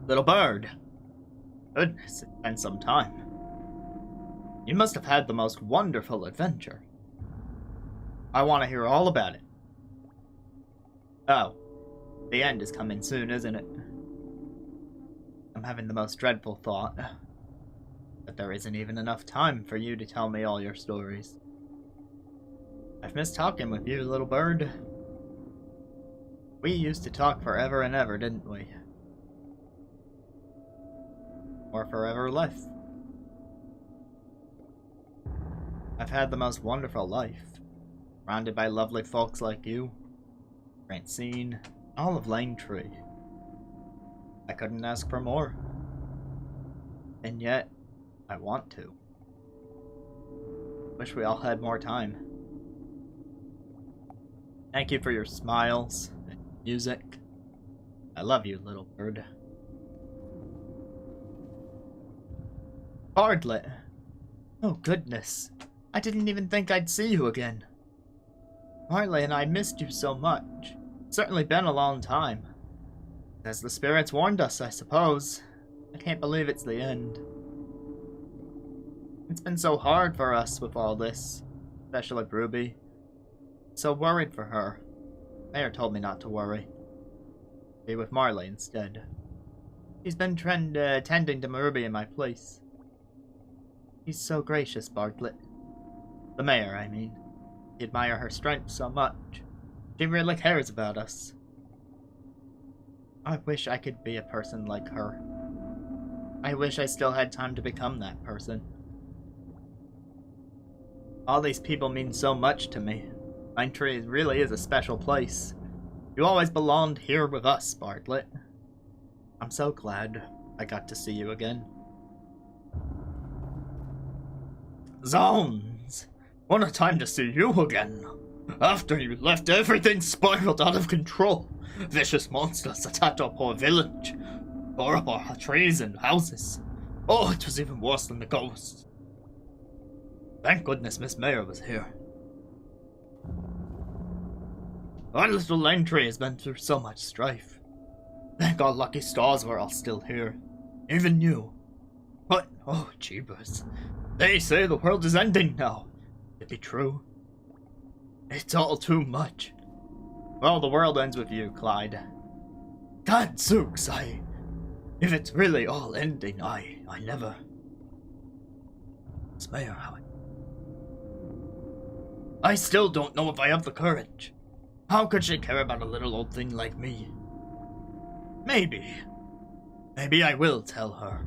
Little bird. Goodness, it's been some time. You must have had the most wonderful adventure. I want to hear all about it. Oh, the end is coming soon, isn't it? I'm having the most dreadful thought that there isn't even enough time for you to tell me all your stories. I've missed talking with you, little bird. We used to talk forever and ever, didn't we? Or forever less. I've had the most wonderful life, surrounded by lovely folks like you, Francine, all of Langtree. I couldn't ask for more. And yet, I want to. Wish we all had more time. Thank you for your smiles and music. I love you, little bird. Bartlett! Oh goodness, I didn't even think I'd see you again. Marley and I missed you so much. It's certainly been a long time. As the spirits warned us, I suppose. I can't believe it's the end. It's been so hard for us with all this, especially Ruby. So worried for her. Mayor told me not to worry. Be with Marley instead. He's been tending to Ruby in my place. He's so gracious, Bartlett. The mayor, I mean. I admire her strength so much. She really cares about us. I wish I could be a person like her. I wish I still had time to become that person. All these people mean so much to me. Langtree really is a special place. You always belonged here with us, Bartlett. I'm so glad I got to see you again. Zounds! What a time to see you again! After you left, everything spiraled out of control. Vicious monsters attacked our poor village, tore up our trees and houses. Oh, it was even worse than the ghosts. Thank goodness Miss Mayor was here. Our little Langtree has been through so much strife. Thank our lucky stars we're all still here. Even you. But, oh jeebus. They say the world is ending now. It be true? It's all too much. Well, the world ends with you, Clyde. Gadzooks, if it's really all ending, I never... It's Mayor Howard. I still don't know if I have the courage. How could she care about a little old thing like me? Maybe I will tell her.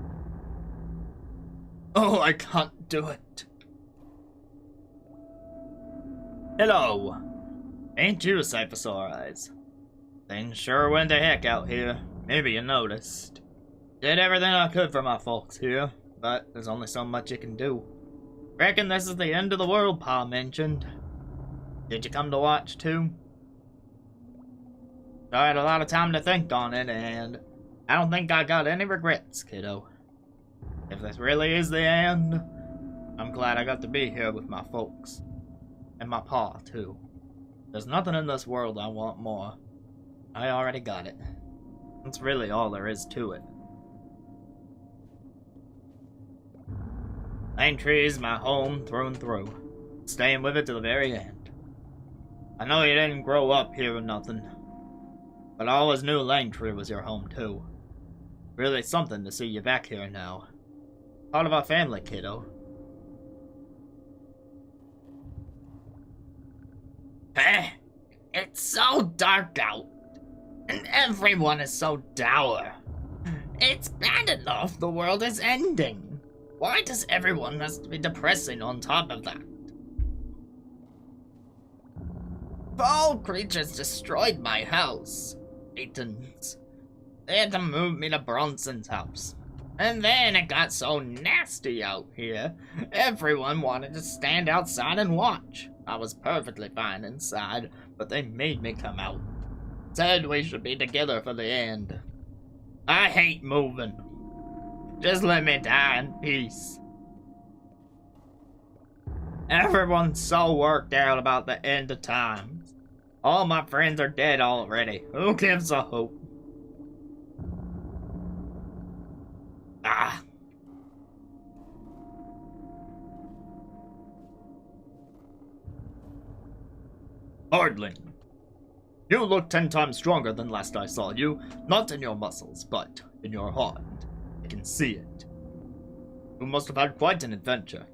Oh, I can't do it. Hello. Ain't you a sight for sore eyes? Things sure went to heck out here. Maybe you noticed. Did everything I could for my folks here, but there's only so much you can do. Reckon this is the end of the world, Pa mentioned. Did you come to watch too? I had a lot of time to think on it, and I don't think I got any regrets, kiddo. If this really is the end, I'm glad I got to be here with my folks. And my pa, too. There's nothing in this world I want more. I already got it. That's really all there is to it. Langtree is my home through and through. Staying with it to the very end. I know you didn't grow up here or nothing, but I always knew Langtree was your home too. Really something to see you back here now. Part of our family, kiddo. It's so dark out, and everyone is so dour. It's bad enough the world is ending. Why does everyone have to be depressing on top of that? Foul creatures destroyed my house. Satans. They had to move me to Bronson's house. And then it got so nasty out here, everyone wanted to stand outside and watch. I was perfectly fine inside, but they made me come out. Said we should be together for the end. I hate moving. Just let me die in peace. Everyone's so worked out about the end of times. All my friends are dead already. Who gives a hope? Hardly. You look 10 times stronger than last I saw you. Not in your muscles, but in your heart. I can see it. You must have had quite an adventure.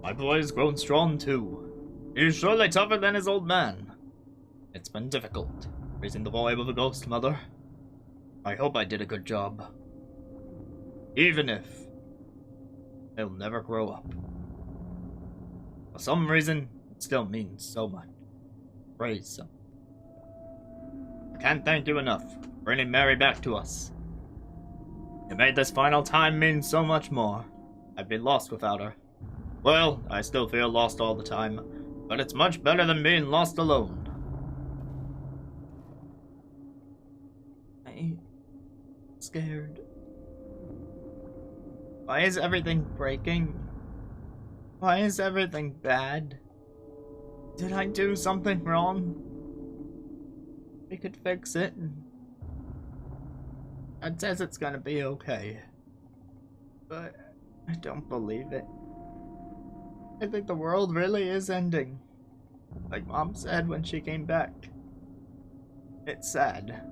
My boy's grown strong too. He's surely tougher than his old man. It's been difficult, raising the boy with a ghost mother. I hope I did a good job. Even if he'll never grow up. For some reason, it still means so much. Praise him. I can't thank you enough for bringing Mary back to us. You made this final time mean so much more. I'd be lost without her. Well, I still feel lost all the time, but it's much better than being lost alone. I'm scared. Why is everything breaking? Why is everything bad? Did I do something wrong? We could fix it. It says it's gonna be okay. But I don't believe it. I think the world really is ending. Like Mom said when she came back. It's sad.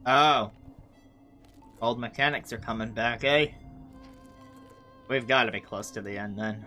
Oh. Old mechanics are coming back, eh? We've got to be close to the end then.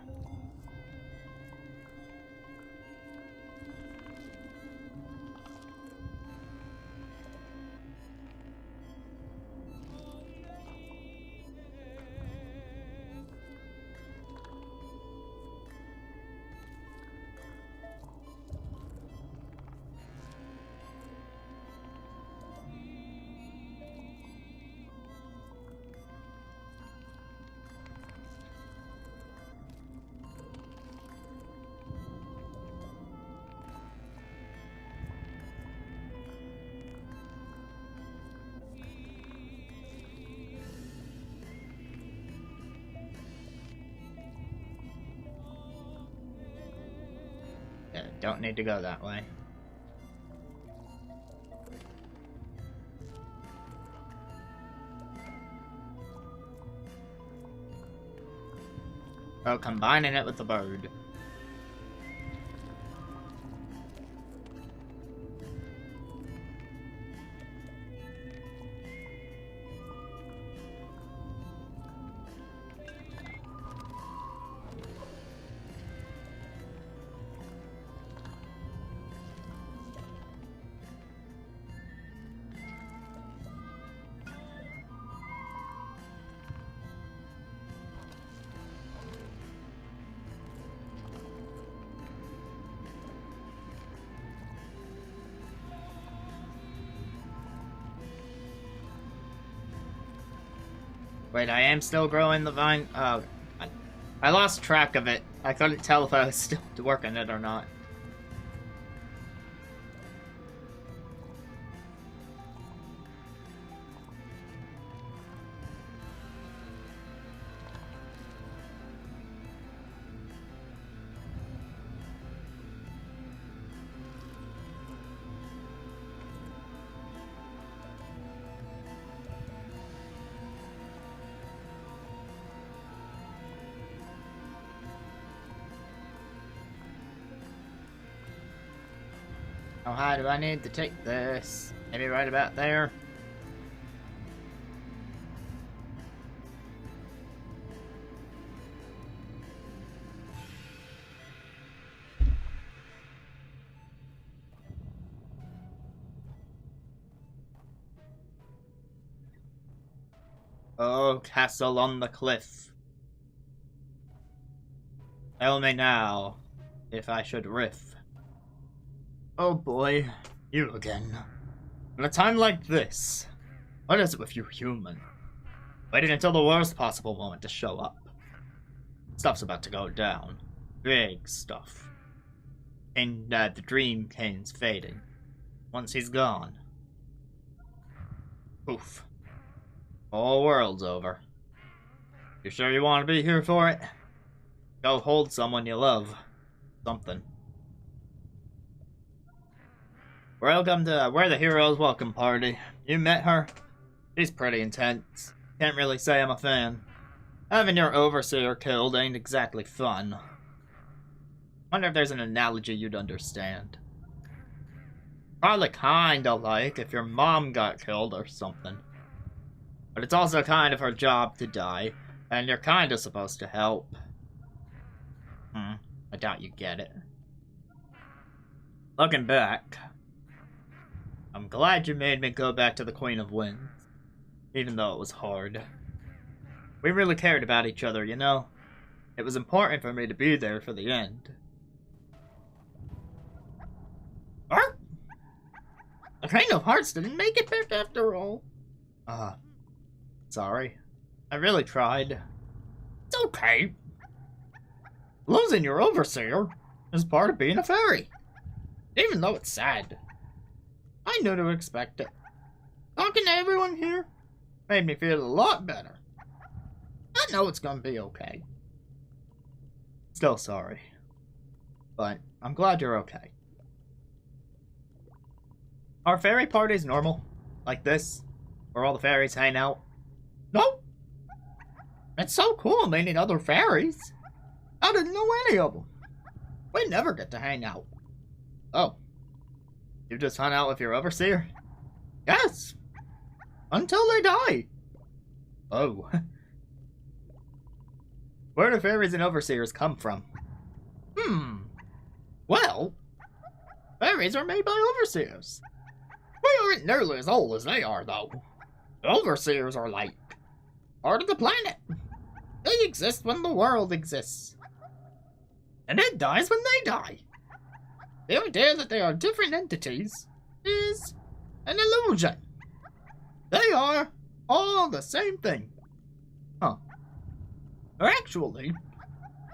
Yeah, don't need to go that way. Oh, combining it with the bird. Wait, I am still growing the vine? Oh, I lost track of it. I couldn't tell if I was still working it or not. How high do I need to take this? Maybe right about there? Oh, castle on the cliff. Tell me now, if I should riff. Oh boy, you again. At a time like this, what is it with you human? Waiting until the worst possible moment to show up. Stuff's about to go down. Big stuff. And the Dream King's fading. Once he's gone. Poof. Whole world's over. You sure you want to be here for it? Go hold someone you love. Something. Welcome to We're the Heroes Welcome Party. You met her? She's pretty intense. Can't really say I'm a fan. Having your overseer killed ain't exactly fun. Wonder if there's an analogy you'd understand. Probably kinda like if your mom got killed or something. But it's also kind of her job to die, and you're kinda supposed to help. I doubt you get it. Looking back, I'm glad you made me go back to the Queen of Winds, even though it was hard. We really cared about each other, you know? It was important for me to be there for the end. Arr! The Queen of Hearts didn't make it back after all. Sorry. I really tried. It's okay. Losing your overseer is part of being a fairy. Even though it's sad. I knew to expect it. Talking to everyone here made me feel a lot better. I know it's gonna be okay. Still sorry. But I'm glad you're okay. Are fairy parties normal? Like this? Where all the fairies hang out? No! It's so cool meeting other fairies. I didn't know any of them. We never get to hang out. Oh. You just hung out with your overseer? Yes. Until they die. Oh. Where do fairies and overseers come from? Well, fairies are made by overseers. We aren't nearly as old as they are, though. The overseers are like part of the planet. They exist when the world exists. And it dies when they die. The idea that they are different entities is an illusion. They are all the same thing. Or actually,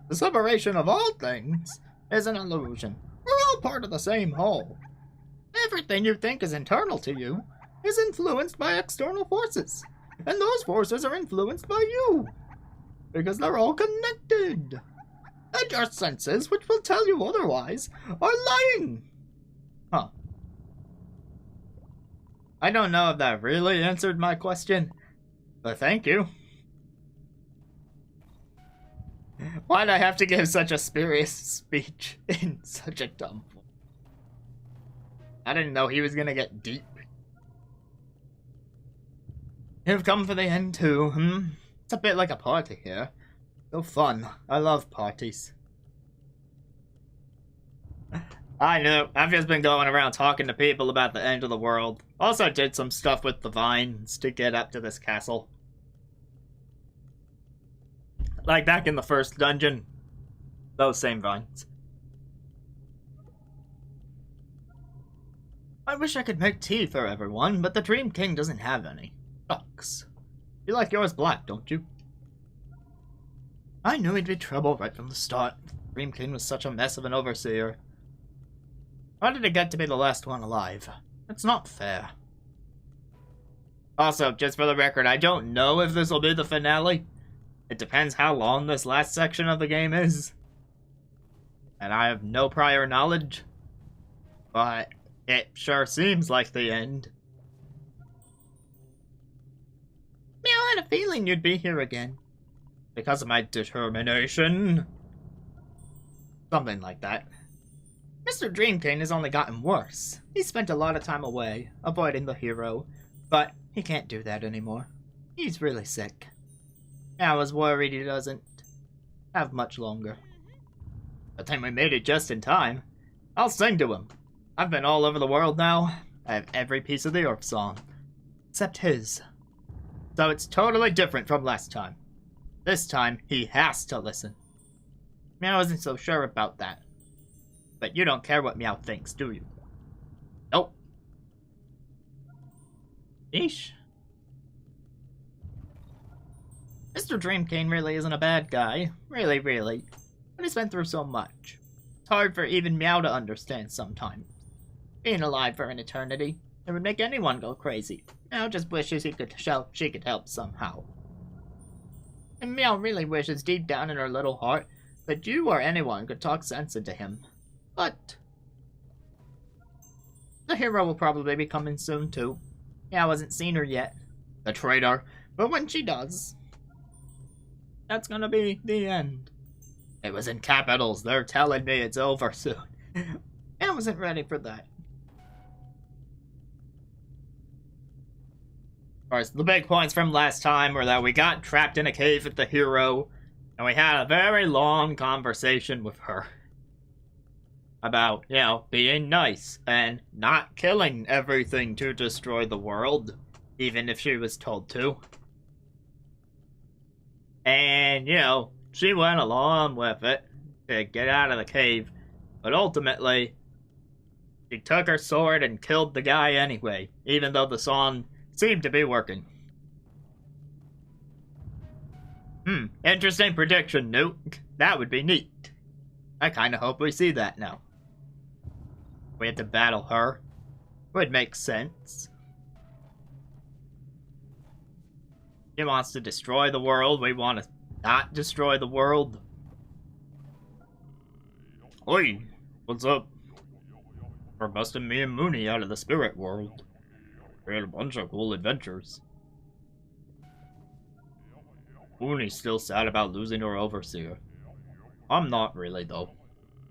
the separation of all things is an illusion. We're all part of the same whole. Everything you think is internal to you is influenced by external forces. And those forces are influenced by you. Because they're all connected. And your senses, which will tell you otherwise, are lying. I don't know if that really answered my question, but thank you. Why'd I have to give such a spurious speech in such a dumb form? I didn't know he was gonna get deep. You've come for the end too, It's a bit like a party here. So fun. I love parties. I know. I've just been going around talking to people about the end of the world. Also did some stuff with the vines to get up to this castle. Like back in the first dungeon. Those same vines. I wish I could make tea for everyone, but the Dream King doesn't have any. Sucks. You like yours black, don't you? I knew he'd be trouble right from the start. Dream King was such a mess of an overseer. Why did he get to be the last one alive? It's not fair. Also, just for the record, I don't know if this will be the finale. It depends how long this last section of the game is. And I have no prior knowledge. But it sure seems like the end. I had a feeling you'd be here again. Because of my determination. Something like that. Mr. Dream King has only gotten worse. He spent a lot of time away, avoiding the hero. But he can't do that anymore. He's really sick. I was worried he doesn't have much longer. I think we made it just in time. I'll sing to him. I've been all over the world now. I have every piece of the Earth song. Except his. So it's totally different from last time. This time, he has to listen. Meow wasn't so sure about that. But you don't care what Meow thinks, do you? Nope. Eesh. Mr. Dreamcane really isn't a bad guy. Really, really. But he's been through so much. It's hard for even Meow to understand sometimes. Being alive for an eternity, it would make anyone go crazy. Meow just wishes she could help somehow. And Meow really wishes deep down in her little heart that you or anyone could talk sense into him. But the hero will probably be coming soon too. Meow hasn't seen her yet. The traitor. But when she does, that's gonna be the end. It was in capitals. They're telling me it's over soon. I wasn't ready for that. Of course, the big points from last time were that we got trapped in a cave with the hero, and we had a very long conversation with her. About, you know, being nice and not killing everything to destroy the world, even if she was told to. And, you know, she went along with it to get out of the cave, but ultimately, she took her sword and killed the guy anyway, even though the song seemed to be working. Interesting prediction, Newt. That would be neat. I kinda hope we see that now. We have to battle her. Would make sense. She wants to destroy the world. We want to not destroy the world. Oi, what's up? We're busting me and Mooney out of the spirit world. We had a bunch of cool adventures. Mooney's still sad about losing her overseer. I'm not really, though.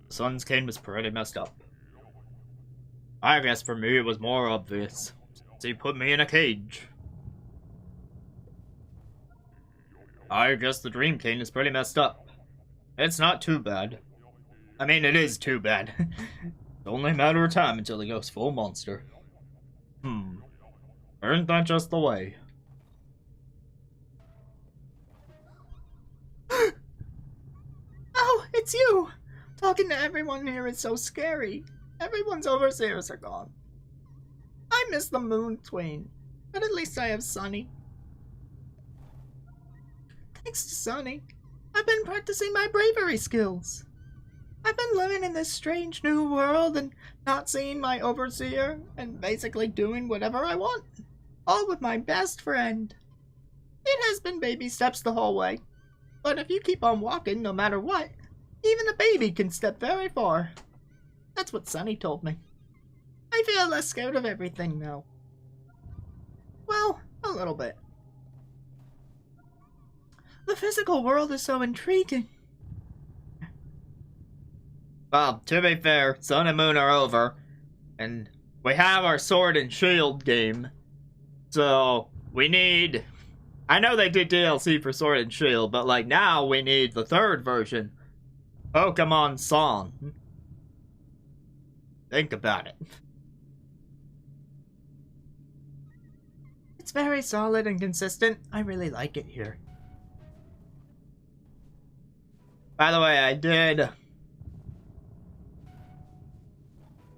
The sun's cane was pretty messed up. I guess for me it was more obvious. So he put me in a cage. I guess the Dream Cane is pretty messed up. It's not too bad. I mean, it is too bad. It's only a matter of time until he goes full monster. Isn't that just the way? Oh, it's you! Talking to everyone here is so scary. Everyone's overseers are gone. I miss the Moon Twain, but at least I have Sunny. Thanks to Sunny, I've been practicing my bravery skills. I've been living in this strange new world and not seeing my overseer and basically doing whatever I want. All with my best friend. It has been baby steps the whole way. But if you keep on walking no matter what, even a baby can step very far. That's what Sunny told me. I feel less scared of everything now. Well, a little bit. The physical world is so intriguing. Well, to be fair, Sun and Moon are over, and we have our Sword and Shield game. So, we need... I know they did DLC for Sword and Shield, but like now we need the third version. Pokemon Song. Think about it. It's very solid and consistent. I really like it here. By the way, I did...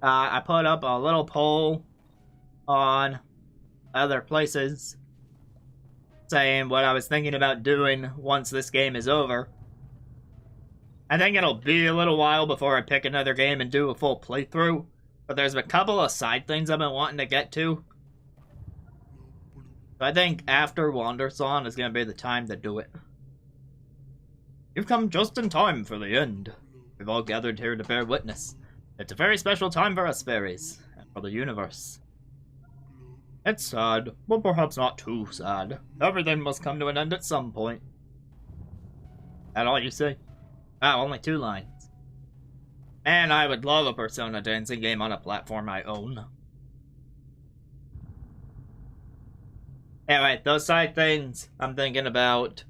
I put up a little poll on other places saying what I was thinking about doing once this game is over. I think it'll be a little while before I pick another game and do a full playthrough, but there's a couple of side things I've been wanting to get to. So I think after Wandersong is going to be the time to do it. You've come just in time for the end. We've all gathered here to bear witness. It's a very special time for us fairies, and for the universe. It's sad, but perhaps not too sad. Everything must come to an end at some point. That all you say? Wow, only 2 lines. And I would love a Persona dancing game on a platform I own. Anyway, those side things, I'm thinking about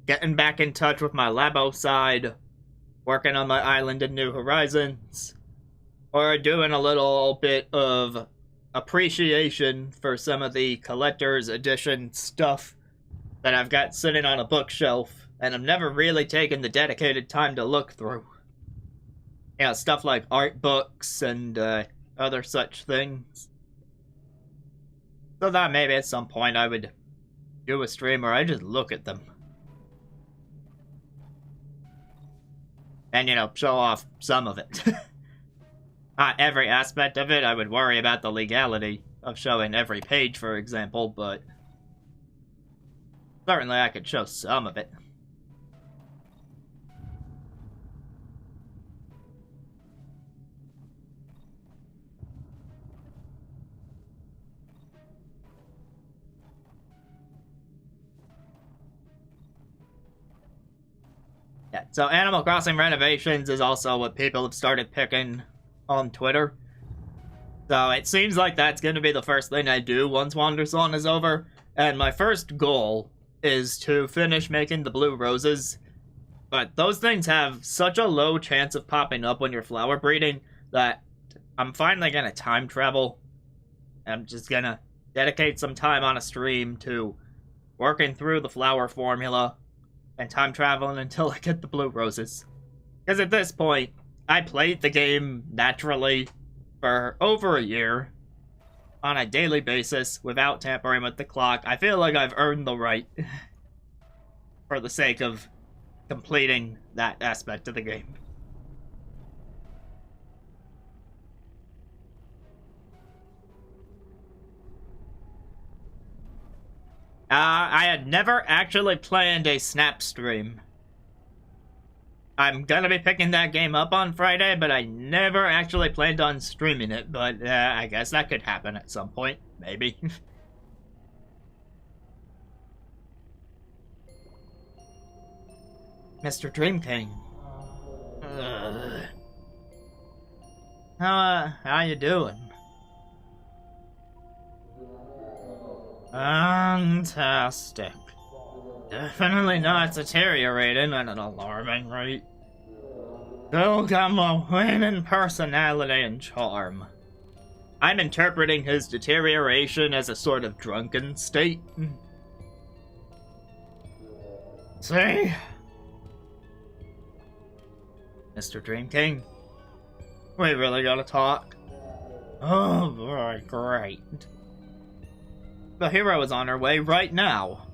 getting back in touch with my Labo side, working on my Island in New Horizons, or doing a little bit of appreciation for some of the collector's edition stuff that I've got sitting on a bookshelf, and I've never really taken the dedicated time to look through. You know, stuff like art books and other such things. So that maybe at some point I would do a stream where I just look at them. And, you know, show off some of it. Not every aspect of it. I would worry about the legality of showing every page, for example, but certainly I could show some of it. Yeah, so Animal Crossing renovations is also what people have started picking on Twitter. So it seems like that's going to be the first thing I do once Wandersong is over. And my first goal is to finish making the blue roses. But those things have such a low chance of popping up when you're flower breeding that I'm finally going to time travel. I'm just going to dedicate some time on a stream to working through the flower formula and time traveling until I get the blue roses. Because at this point, I played the game naturally for over a year on a daily basis without tampering with the clock. I feel like I've earned the right for the sake of completing that aspect of the game. I had never actually planned a snap stream. I'm gonna be picking that game up on Friday, but I never actually planned on streaming it, but I guess that could happen at some point, maybe. Mr. Dream King. How you doing? Fantastic. Definitely not deteriorating at an alarming rate. Still got my winning personality and charm. I'm interpreting his deterioration as a sort of drunken state. See? Mr. Dream King, we really gotta talk. Oh boy, great. The hero is on her way right now.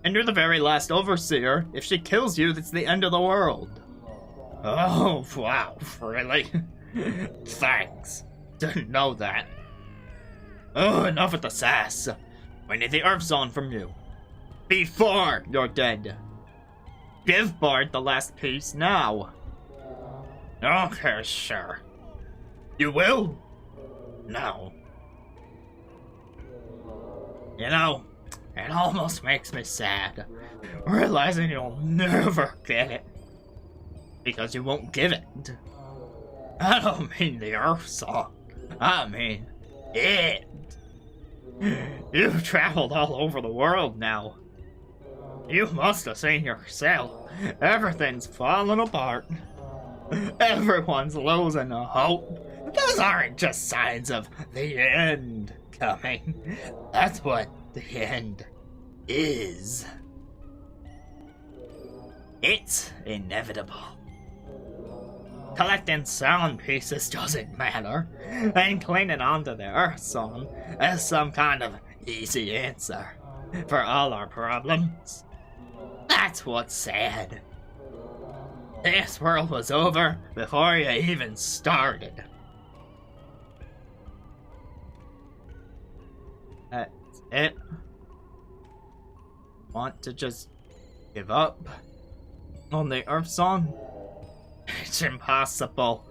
And you're the very last overseer. If she kills you, that's the end of the world. Oh, wow, really? Thanks. Didn't know that. Oh, enough with the sass. We need the Earth Zone from you. Before you're dead. Give Bard the last piece now. Okay, sure. You will? No. You know, it almost makes me sad, realizing you'll never get it. Because you won't give it. I don't mean the Earth Song. I mean it. You've traveled all over the world now. You must have seen yourself. Everything's falling apart. Everyone's losing hope. Those aren't just signs of the end coming. That's what the end is. It's inevitable. Collecting sound pieces doesn't matter, and clinging onto the Earth Song is some kind of easy answer for all our problems. That's what's sad. This world was over before you even started. That's it. Want to just give up on the Earth Song? It's impossible.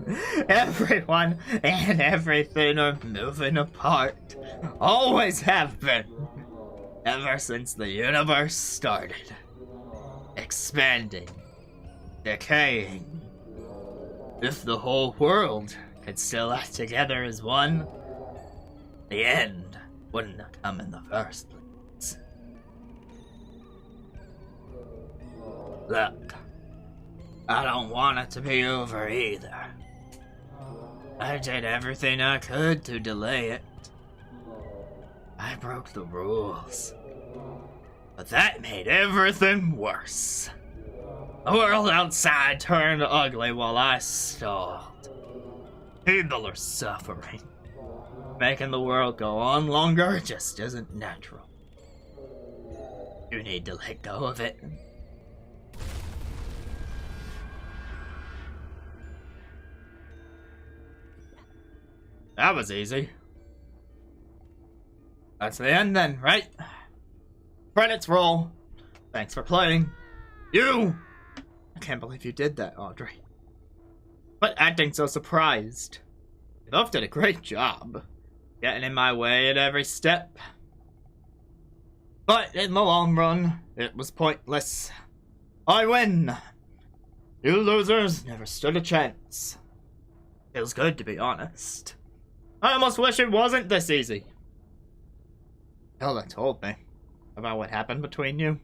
Everyone and everything are moving apart. Always have been. Ever since the universe started. Expanding. Decaying. If the whole world could still act together as one, the end wouldn't have come in the first place. Look, I don't want it to be over either. I did everything I could to delay it. I broke the rules. But that made everything worse. The world outside turned ugly while I stalled. People are suffering. Making the world go on longer just isn't natural. You need to let go of it. That was easy. That's the end then, right? Credits roll. Thanks for playing. You! I can't believe you did that, Audrey. But acting so surprised. You both did a great job. Getting in my way at every step. But in the long run, it was pointless. I win! You losers never stood a chance. Feels good to be honest. I almost wish it wasn't this easy. Hilda told me about what happened between you.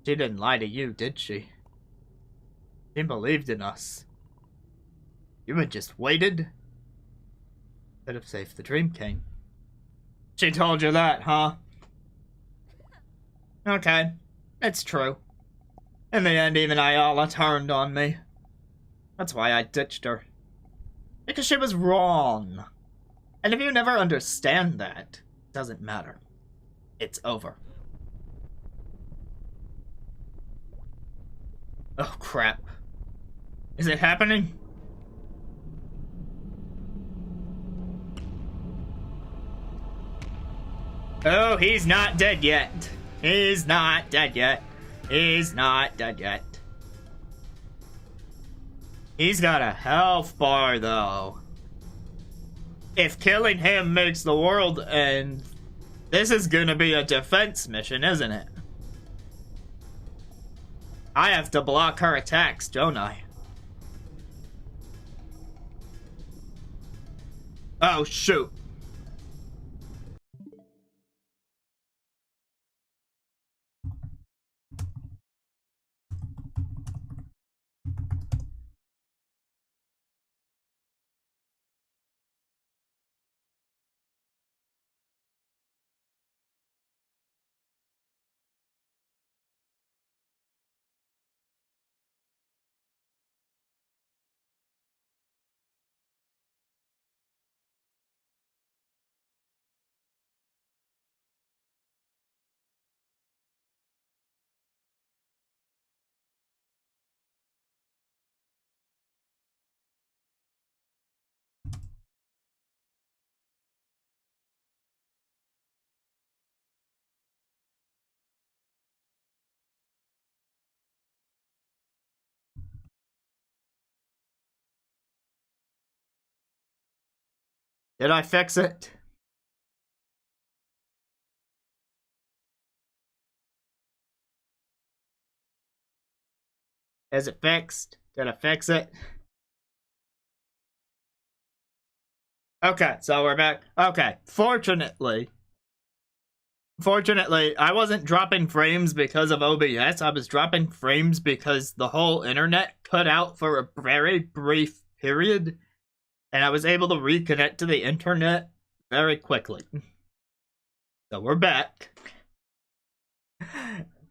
She didn't lie to you, did she? She believed in us. You had just waited. Could have saved the Dream King. She told you that, huh? Okay, it's true. In the end, even Ayala turned on me. That's why I ditched her. Because she was wrong. And if you never understand that, it doesn't matter. It's over. Oh, crap. Is it happening? Oh, he's not dead yet. He's not dead yet. He's not dead yet. He's got a health bar, though. If killing him makes the world end, this is gonna be a defense mission, isn't it? I have to block her attacks, don't I? Oh, shoot. Did I fix it? Is it fixed? Did I fix it? Okay, so we're back. Okay, fortunately, I wasn't dropping frames because of OBS. I was dropping frames because the whole internet cut out for a very brief period. And I was able to reconnect to the internet very quickly. So we're back.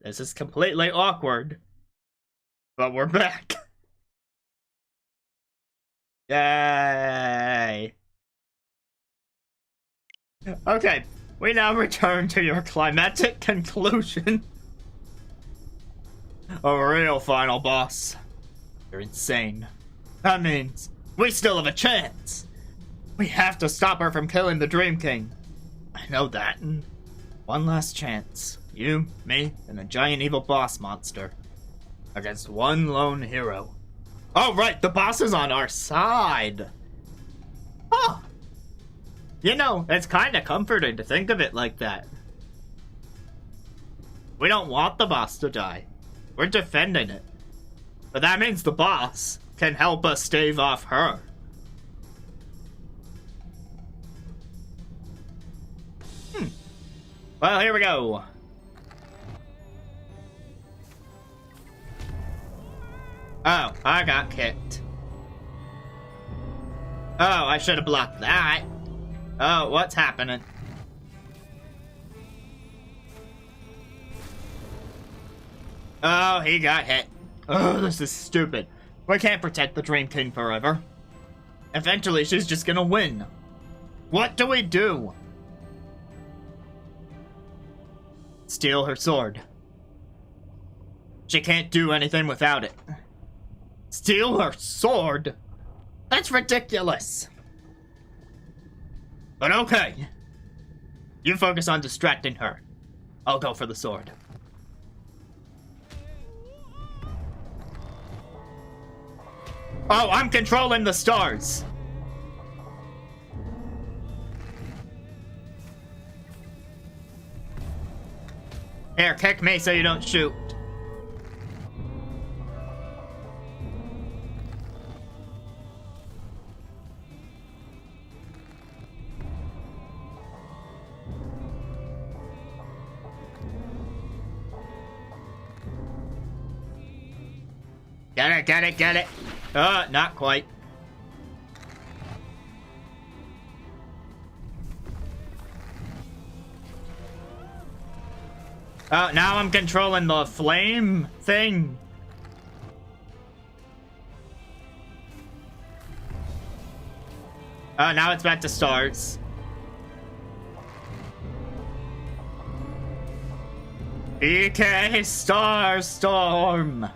This is completely awkward. But we're back. Yay. Okay, we now return to your climactic conclusion. A real final boss. You're insane. That means we still have a chance. We have to stop her from killing the Dream King. I know that. One last chance. You, me, and a giant evil boss monster. Against one lone hero. Oh, right, the boss is on our side. Huh. You know, it's kind of comforting to think of it like that. We don't want the boss to die. We're defending it. But that means the boss can help us stave off her. Well, here we go. Oh, I got kicked. Oh, I should have blocked that. Oh, what's happening? Oh, he got hit. Oh, this is stupid. We can't protect the Dream King forever. Eventually, she's just gonna win. What do we do? Steal her sword. She can't do anything without it. Steal her sword? That's ridiculous. But okay. You focus on distracting her. I'll go for the sword. Oh, I'm controlling the stars. Here, kick me so you don't shoot. Get it, get it, get it. Not quite. Oh, now I'm controlling the flame thing. Oh, now it's back to stars. EK Star Storm.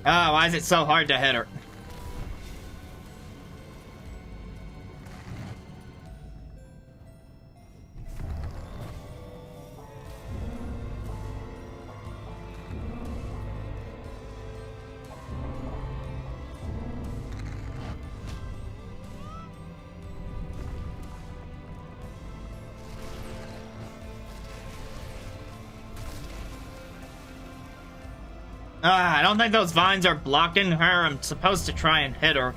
Oh, why is it so hard to hit her? I don't think those vines are blocking her. I'm supposed to try and hit her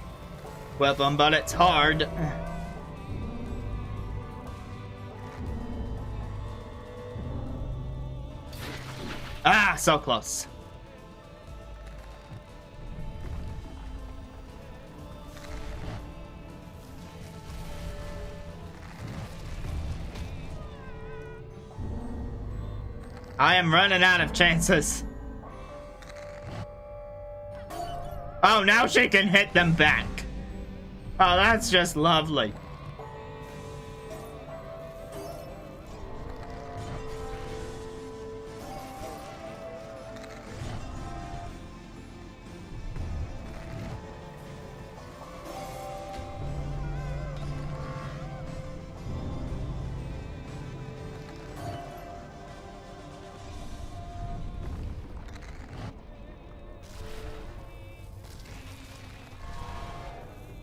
with them, but it's hard. Ah, so close. I am running out of chances. Oh, now she can hit them back. Oh, that's just lovely.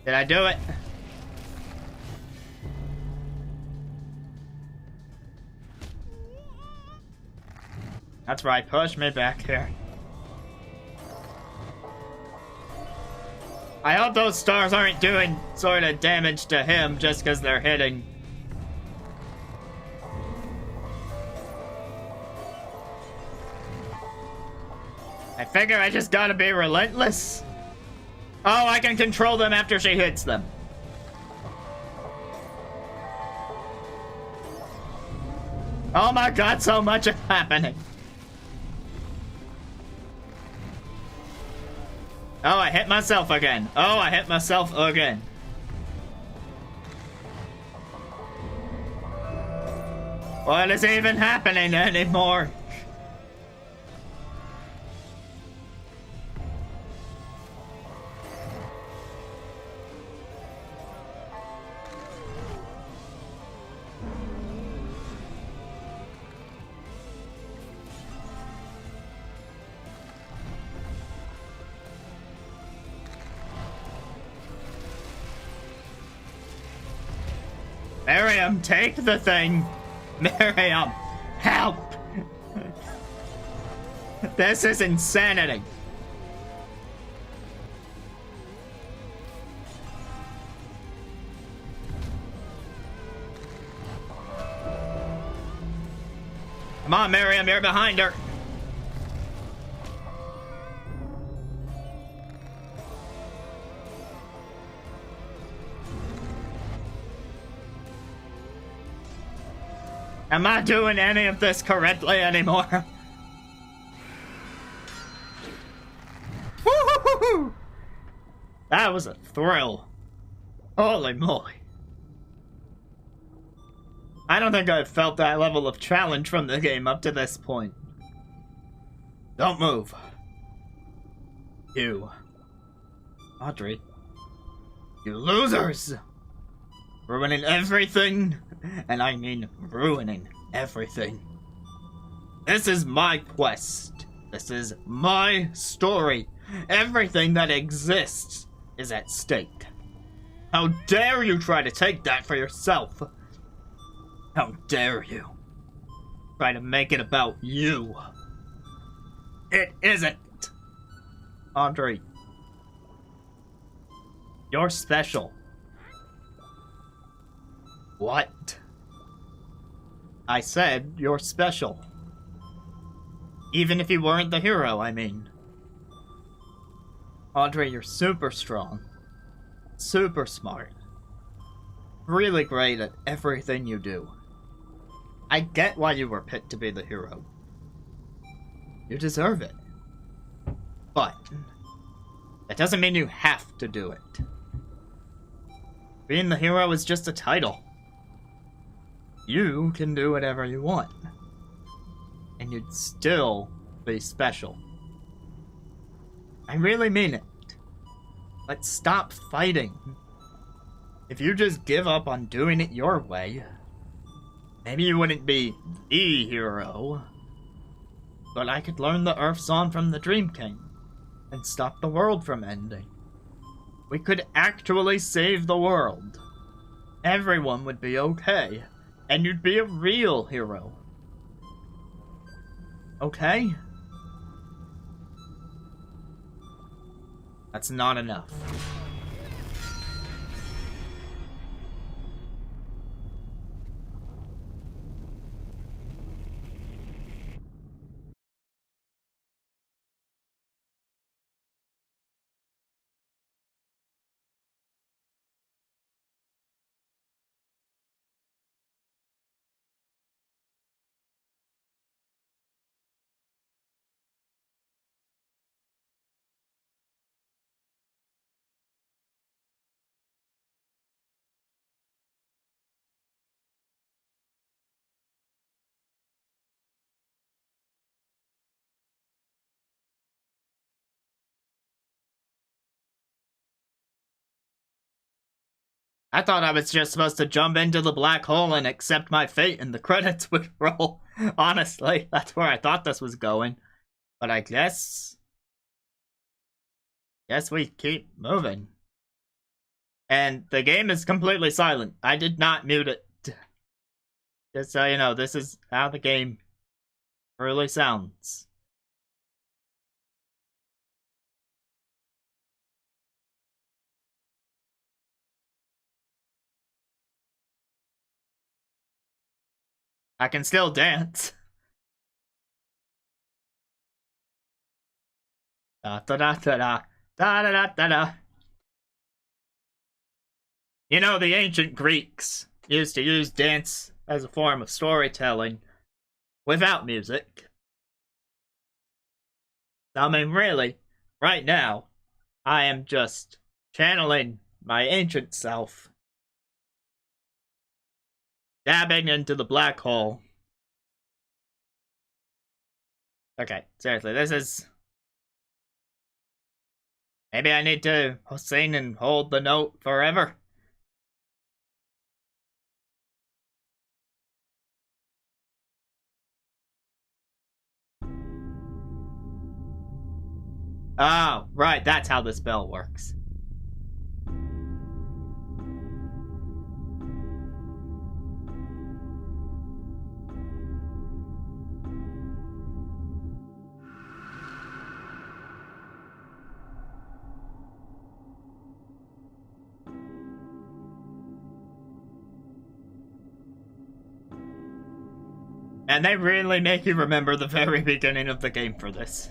Did I do it? That's right, push me back here. I hope those stars aren't doing sort of damage to him just because they're hitting. I figure I just gotta be relentless. Oh, I can control them after she hits them. Oh my god, so much is happening. Oh, I hit myself again. Oh, I hit myself again. What is even happening anymore? Miriam, take the thing. Miriam, help. This is insanity. Come on, Miriam, you're behind her. Am I doing any of this correctly anymore? Woo-hoo-hoo-hoo! That was a thrill. Holy moly. I don't think I've felt that level of challenge from the game up to this point. Don't move. You. Audrey. You losers! Ruining everything, and I mean ruining everything. This is my quest. This is my story. Everything that exists is at stake. How dare you try to take that for yourself? How dare you try to make it about you? It isn't. Audrey, you're special. What? I said you're special. Even if you weren't the hero, I mean. Audrey, you're super strong. Super smart. Really great at everything you do. I get why you were picked to be the hero. You deserve it. But that doesn't mean you have to do it. Being the hero is just a title. You can do whatever you want. And you'd still be special. I really mean it. Let's stop fighting. If you just give up on doing it your way, maybe you wouldn't be the hero, but I could learn the Earth Song from the Dream King and stop the world from ending. We could actually save the world. Everyone would be okay, and you'd be a real hero. Okay? That's not enough. I thought I was just supposed to jump into the black hole and accept my fate and the credits would roll. Honestly, that's where I thought this was going. But I guess we keep moving. And the game is completely silent. I did not mute it. Just so you know, this is how the game really sounds. I can still dance. Da da da da da da da da da. You know, the ancient Greeks used to use dance as a form of storytelling without music. I mean, really, right now, I am just channeling my ancient self, dabbing into the black hole. Okay, seriously, this is... Maybe I need to sing and hold the note forever? Oh, right, that's how this bell works. And they really make you remember the very beginning of the game for this.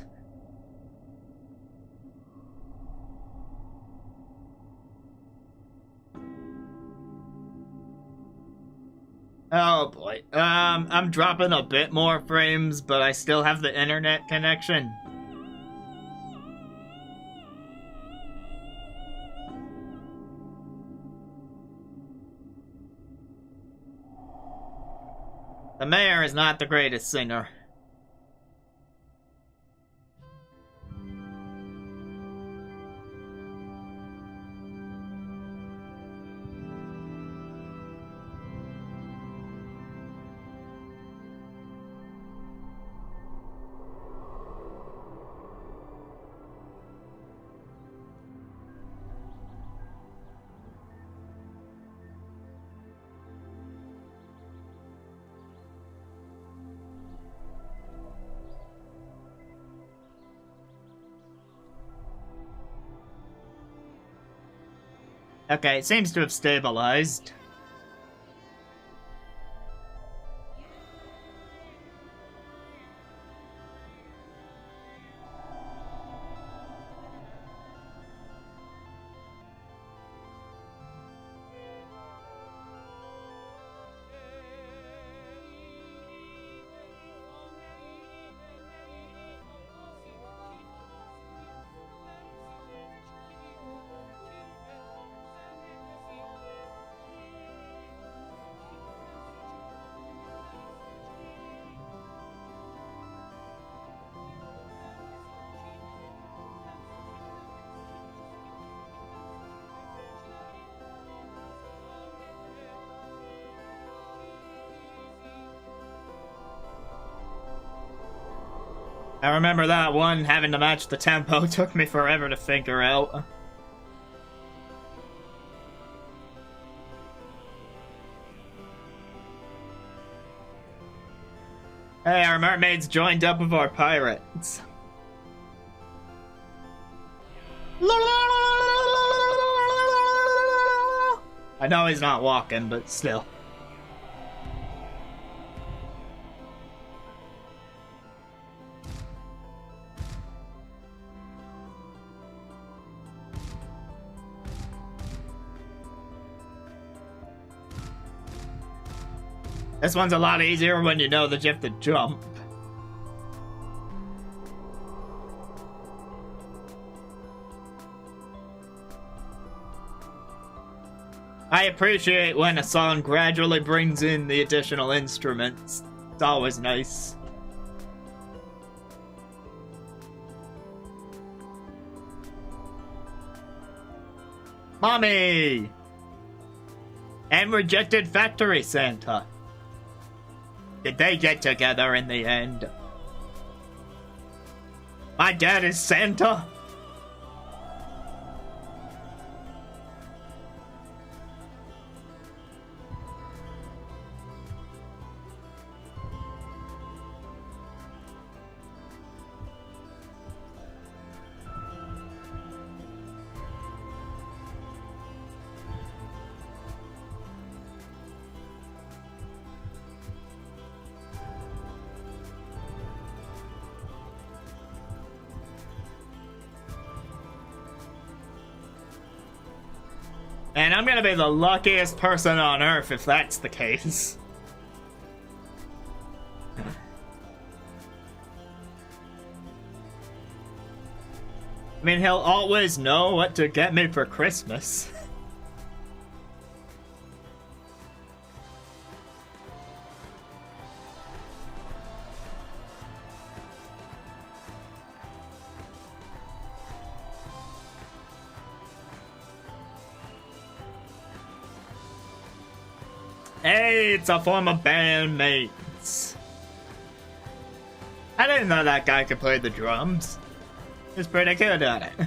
Oh boy. I'm dropping a bit more frames, but I still have the internet connection. The mayor is not the greatest singer. Okay, it seems to have stabilized. I remember that one, having to match the tempo took me forever to figure out. Hey, our mermaids joined up with our pirates. I know he's not walking, but still. This one's a lot easier when you know that you have to jump. I appreciate when a song gradually brings in the additional instruments. It's always nice. Mommy! And rejected factory Santa. Did they get together in the end? My dad is Santa? And I'm gonna be the luckiest person on Earth if that's the case. I mean, he'll always know what to get me for Christmas. Hey, it's a former bandmates. I didn't know that guy could play the drums. He's pretty good at it.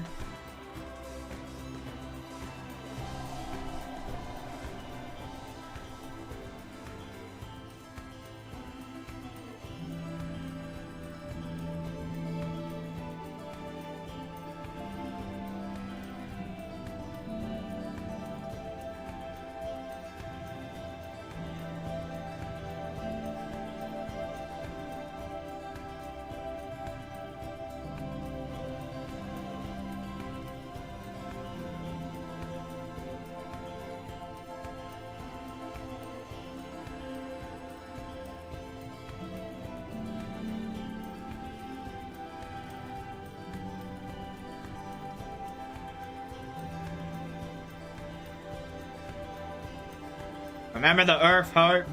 Remember the Earth Harp?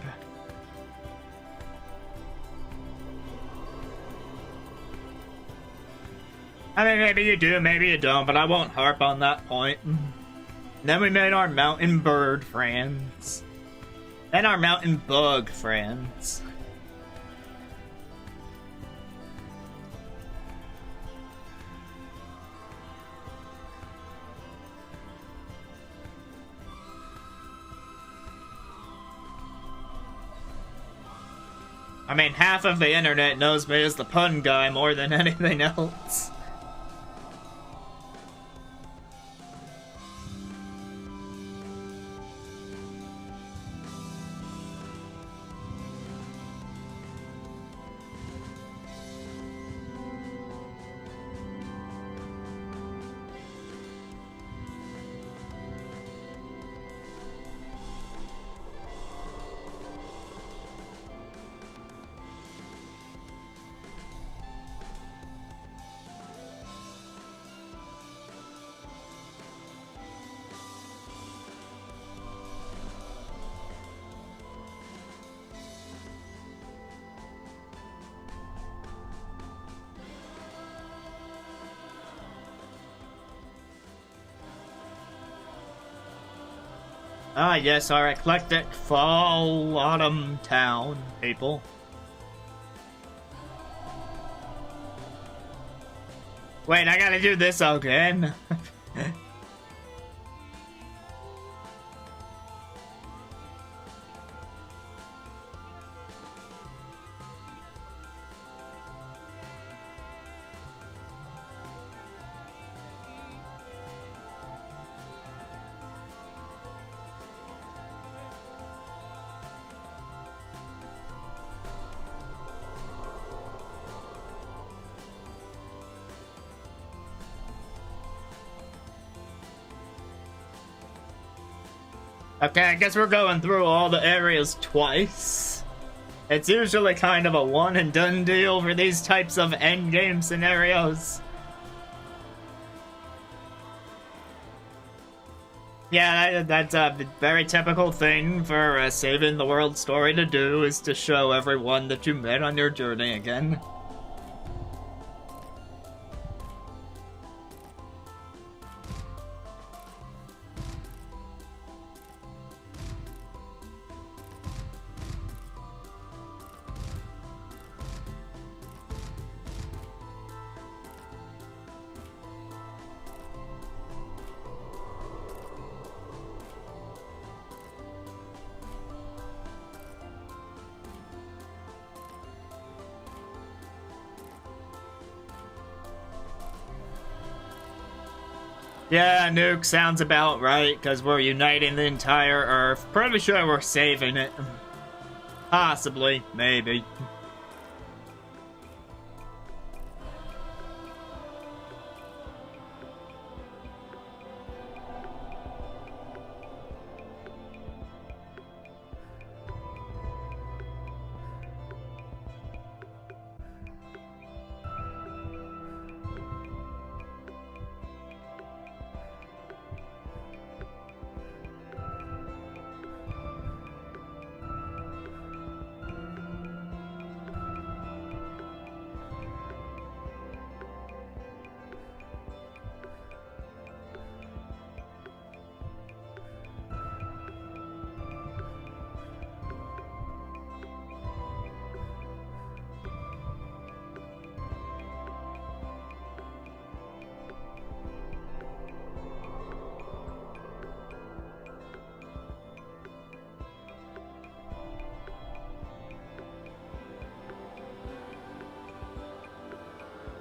I mean, maybe you do, maybe you don't, but I won't harp on that point. Then we made our mountain bird friends. Then our mountain bug friends. I mean, half of the internet knows me as the pun guy more than anything else. Ah, yes, our eclectic fall autumn town people. Wait, I gotta do this again. Okay, I guess we're going through all the areas twice. It's usually kind of a one and done deal for these types of endgame scenarios. Yeah, that's a very typical thing for a saving the world story to do, is to show everyone that you met on your journey again. Yeah, nuke sounds about right, because we're uniting the entire Earth. Pretty sure we're saving it. Possibly, maybe.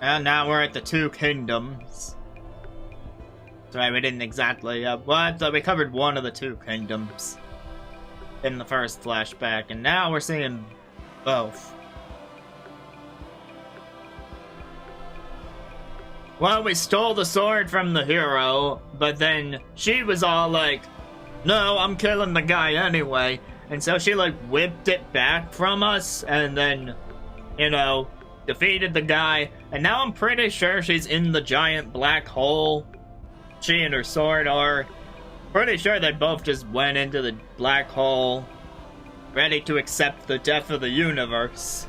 And now we're at the Two Kingdoms. Sorry, we didn't exactly, we covered one of the Two Kingdoms in the first flashback, and now we're seeing both. Well, we stole the sword from the hero, but then she was all like, no, I'm killing the guy anyway. And so she, like, whipped it back from us, and then, you know, defeated the guy. And now I'm pretty sure she's in the giant black hole. She and her sword are. Pretty sure they both just went into the black hole, ready to accept the death of the universe.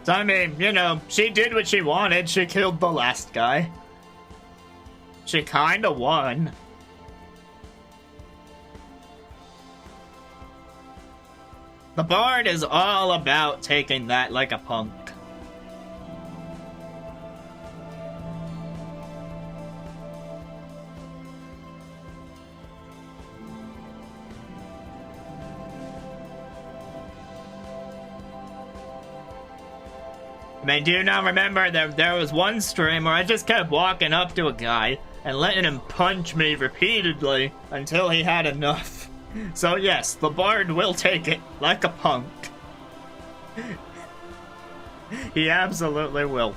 So, I mean, you know, she did what she wanted. She killed the last guy. She kinda won. The Bard is all about taking that like a punk. I mean, do you not remember that there was one stream where I just kept walking up to a guy and letting him punch me repeatedly until he had enough? So yes, the Bard will take it like a punk. He absolutely will.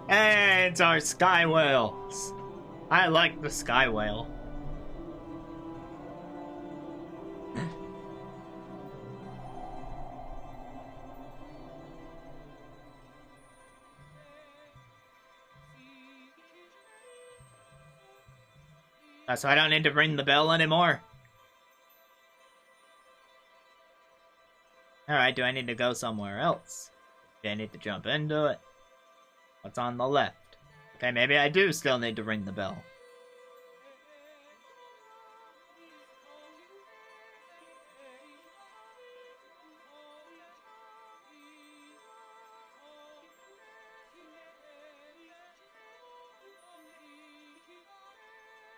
Hey, it's our sky whales. I like the sky whale. So I don't need to ring the bell anymore. Alright, do I need to go somewhere else? Do I need to jump into it? What's on the left? Okay, maybe I do still need to ring the bell.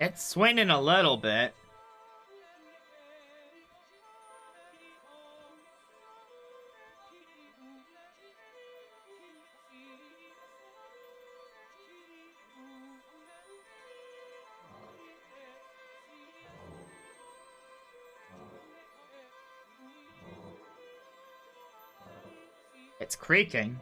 It's swinging a little bit. It's creaking.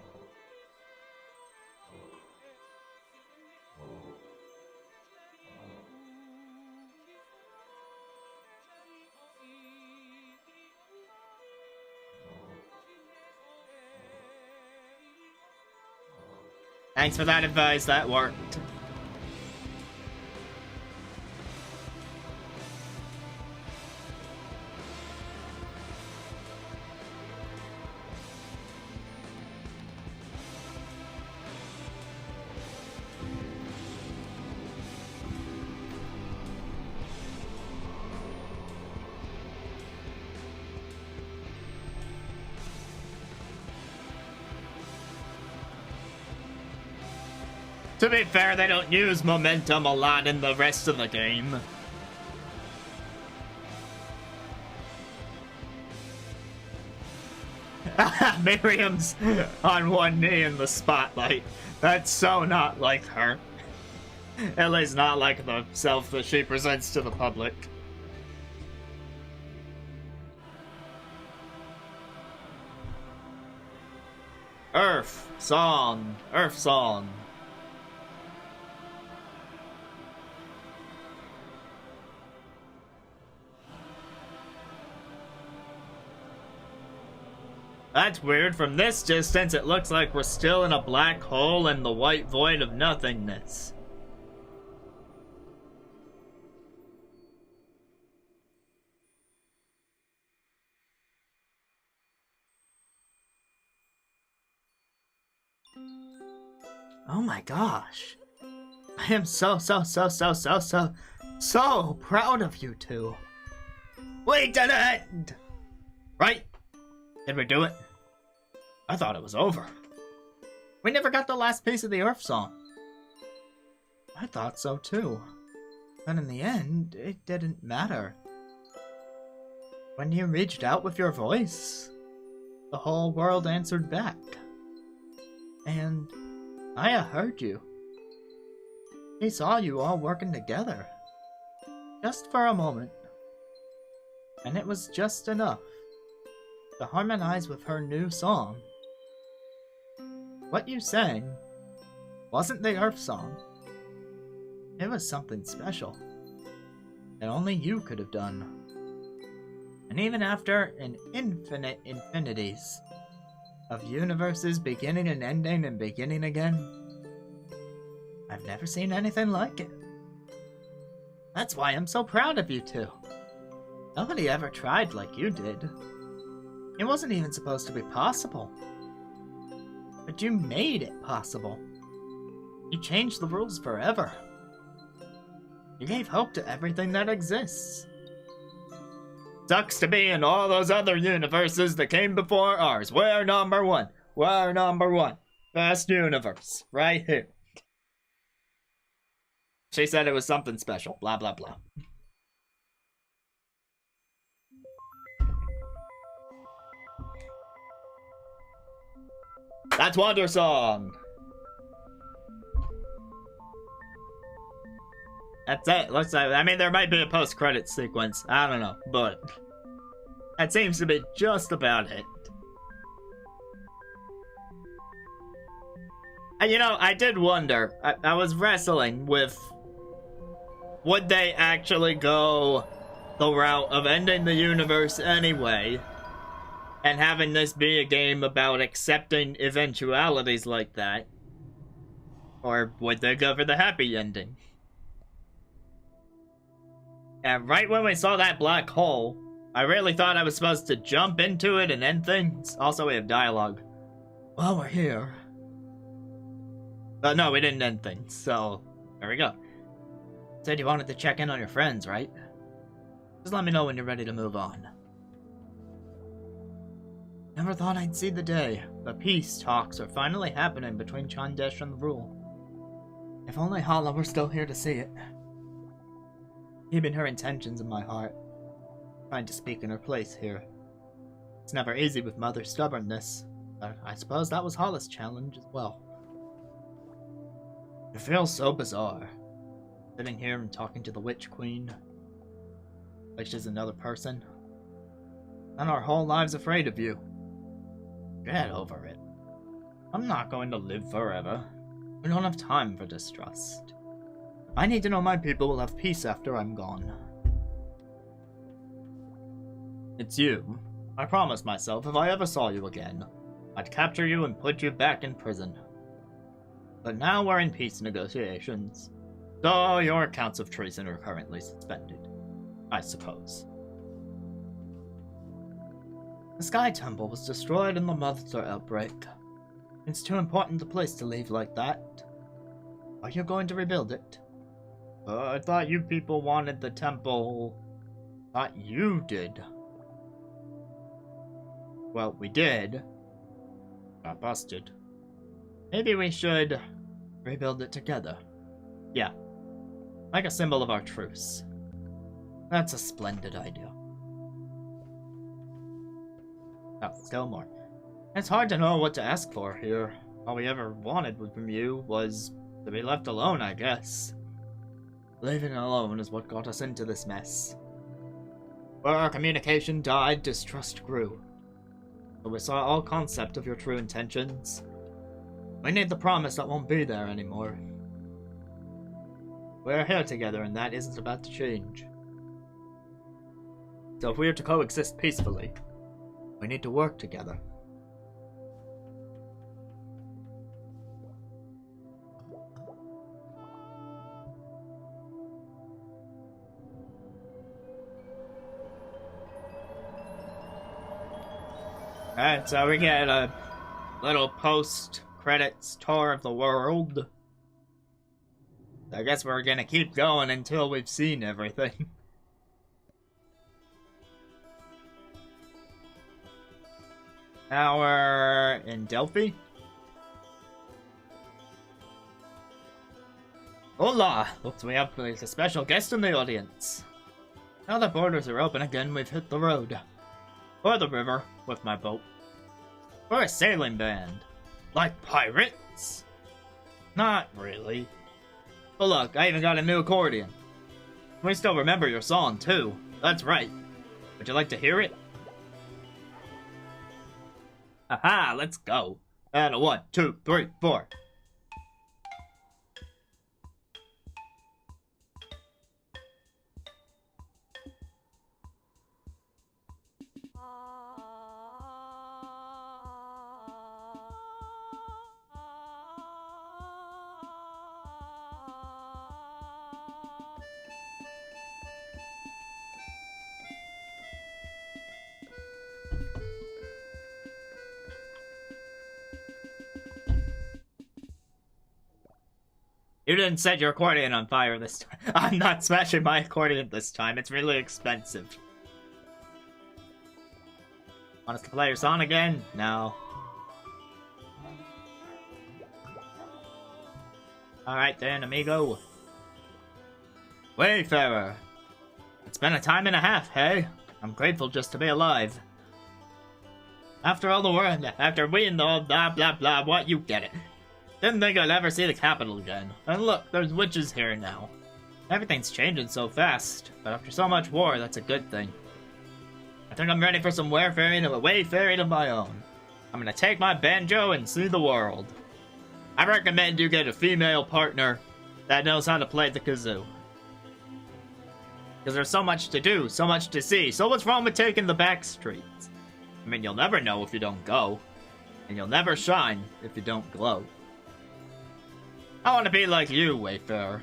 Thanks for that advice, that worked. To be fair, they don't use momentum a lot in the rest of the game. Miriam's on one knee in the spotlight. That's so not like her. At least not like the self that she presents to the public. Earth Song. Earth Song. That's weird. From this distance, it looks like we're still in a black hole in the white void of nothingness. Oh my gosh. I am so proud of you two. We did it! Right? Did we do it? I thought it was over. We never got the last piece of the Earth Song. I thought so too. But in the end, it didn't matter. When you reached out with your voice, the whole world answered back. And I heard you. He saw you all working together. Just for a moment. And it was just enough. to harmonize with her new song. What you sang wasn't the Earth song. It was something special that only you could have done. And even after an infinite infinities of universes beginning and ending and beginning again, I've never seen anything like it. That's why I'm so proud of you two. Nobody ever tried like you did. It wasn't even supposed to be possible. But you made it possible. You changed the rules forever. You gave hope to everything that exists. Sucks to be in all those other universes that came before ours. We're number one. We're number one. Best universe. Right here. She said it was something special. Blah, blah, blah. That's Wandersong! That's it. Looks like, I mean, there might be a post-credit sequence. I don't know, but that seems to be just about it. And you know, I did wonder. I was wrestling with, would they actually go the route of ending the universe anyway, and having this be a game about accepting eventualities like that? Or would they go for the happy ending? And right when we saw that black hole, I really thought I was supposed to jump into it and end things. Also, we have dialogue. Well, we're here. But no, we didn't end things, so there we go. Said you wanted to check in on your friends, right? Just let me know when you're ready to move on. Never thought I'd see the day, but peace talks are finally happening between Chandesh and the Rule. If only Hala were still here to see it. Keeping her intentions in my heart. Trying to speak in her place here. It's never easy with Mother's stubbornness, but I suppose that was Hala's challenge as well. It feels so bizarre. Sitting here and talking to the Witch Queen. Like she's another person. And our whole lives afraid of you. Get over it. I'm not going to live forever. We don't have time for distrust. I need to know my people will have peace after I'm gone. It's you. I promised myself if I ever saw you again, I'd capture you and put you back in prison. But now we're in peace negotiations, so your counts of treason are currently suspended, I suppose. The Sky Temple was destroyed in the monster outbreak. It's too important a place to leave like that. Are you going to rebuild it? I thought you people wanted the temple. Thought you did. Well, we did. Got busted. Maybe we should rebuild it together. Yeah. Like a symbol of our truce. That's a splendid idea. Oh, still more. It's hard to know what to ask for here. All we ever wanted from you was to be left alone, I guess. Living alone is what got us into this mess. Where our communication died, distrust grew. So we saw all concept of your true intentions. We need the promise that won't be there anymore. We're here together and that isn't about to change. So if we are to coexist peacefully, we need to work together. Alright, so we get a little post-credits tour of the world. I guess we're gonna keep going until we've seen everything. Now we're in Delphi. Hola! Looks we have a special guest in the audience. Now that borders are open again, we've hit the road. Or the river, with my boat. We're a sailing band. Like pirates? Not really. But look, I even got a new accordion. We still remember your song, too. That's right. Would you like to hear it? Aha, let's go. And a 1, 2, 3, 4. You didn't set your accordion on fire this time. I'm not smashing my accordion this time. It's really expensive. Want us to play your song again? No. Alright then, amigo. Wayfarer. It's been a time and a half, hey? I'm grateful just to be alive. After all the world, after we and all blah blah blah, what, you get it. Didn't think I'd ever see the capital again. And look, there's witches here now. Everything's changing so fast, but after so much war, that's a good thing. I think I'm ready for some wayfaring of my own. I'm gonna take my banjo and see the world. I recommend you get a female partner that knows how to play the kazoo. Because there's so much to do, so much to see, so what's wrong with taking the back streets? I mean, you'll never know if you don't go. And you'll never shine if you don't glow. I want to be like you, Wayfarer.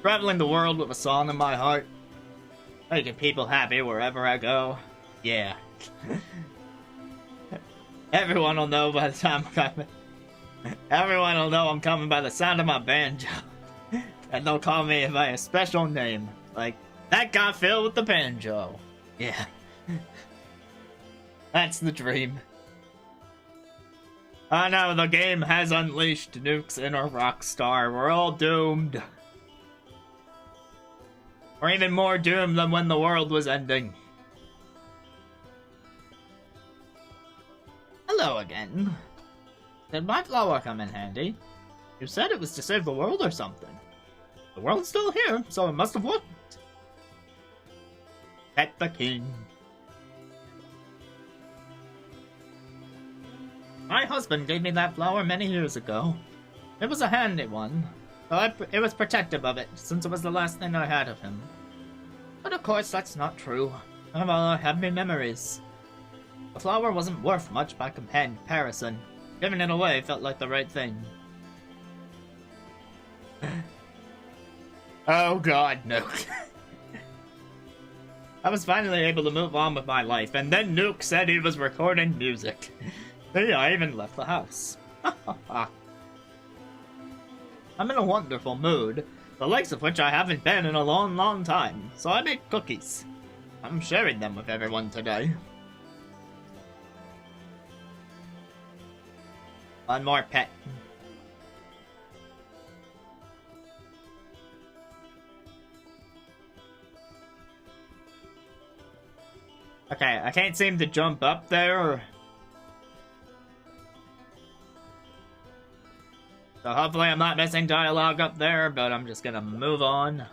Traveling the world with a song in my heart. Making people happy wherever I go. Yeah. Everyone will know by the time I'm coming. Everyone will know I'm coming by the sound of my banjo. And they'll call me by a special name. Like, that got filled with the banjo. Yeah. That's the dream. I know, the game has unleashed Nuke's inner rock star. We're all doomed. We're even more doomed than when the world was ending. Hello again. Did my flower come in handy? You said it was to save the world or something. The world's still here, so it must have worked. Pet the king. My husband gave me that flower many years ago. It was a handy one, but it was protective of it, since it was the last thing I had of him. But of course, that's not true. Of all I have many memories. The flower wasn't worth much by comparison. Giving it away felt like the right thing. Oh god, Nuke. I was finally able to move on with my life, and then Nuke said he was recording music. Yeah, I even left the house. I'm in a wonderful mood, the likes of which I haven't been in a long, long time, so I made cookies. I'm sharing them with everyone today. One more pet. Okay, I can't seem to jump up there. So hopefully I'm not missing dialogue up there, but I'm just gonna move on.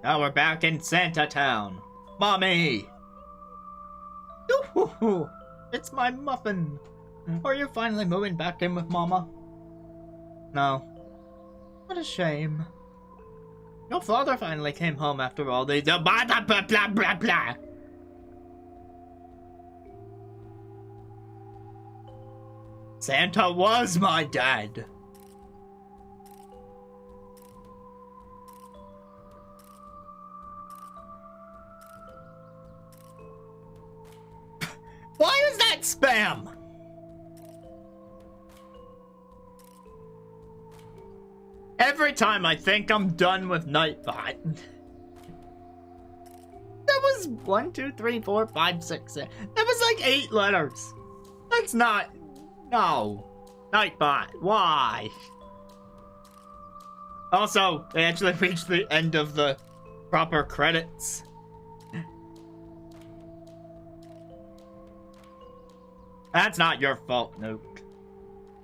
Now we're back in Santa Town. Mommy! Yoo-hoo-hoo! It's my muffin! Are you finally moving back in with Mama? No. What a shame. Your father finally came home after all these blah blah blah blah blah blah. Santa was my dad. Why is that spam? Every time I think I'm done with Nightbot. That was 1, 2, 3, 4, 5, 6, 7. That was like 8 letters. That's not... No. Nightbot, why? Also, they actually reached the end of the proper credits. That's not your fault, Nuke.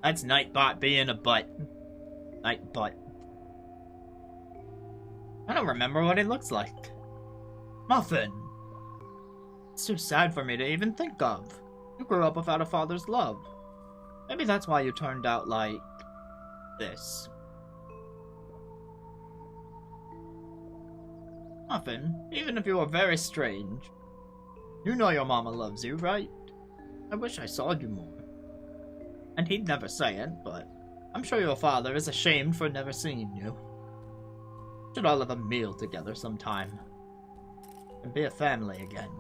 That's Nightbot being a butt. Nightbot. I don't remember what he looks like. Muffin. It's too sad for me to even think of. You grew up without a father's love. Maybe that's why you turned out like this. Muffin, even if you are very strange, you know your mama loves you, right? I wish I saw you more. And he'd never say it, but I'm sure your father is ashamed for never seeing you. Should all have a meal together sometime. And be a family again.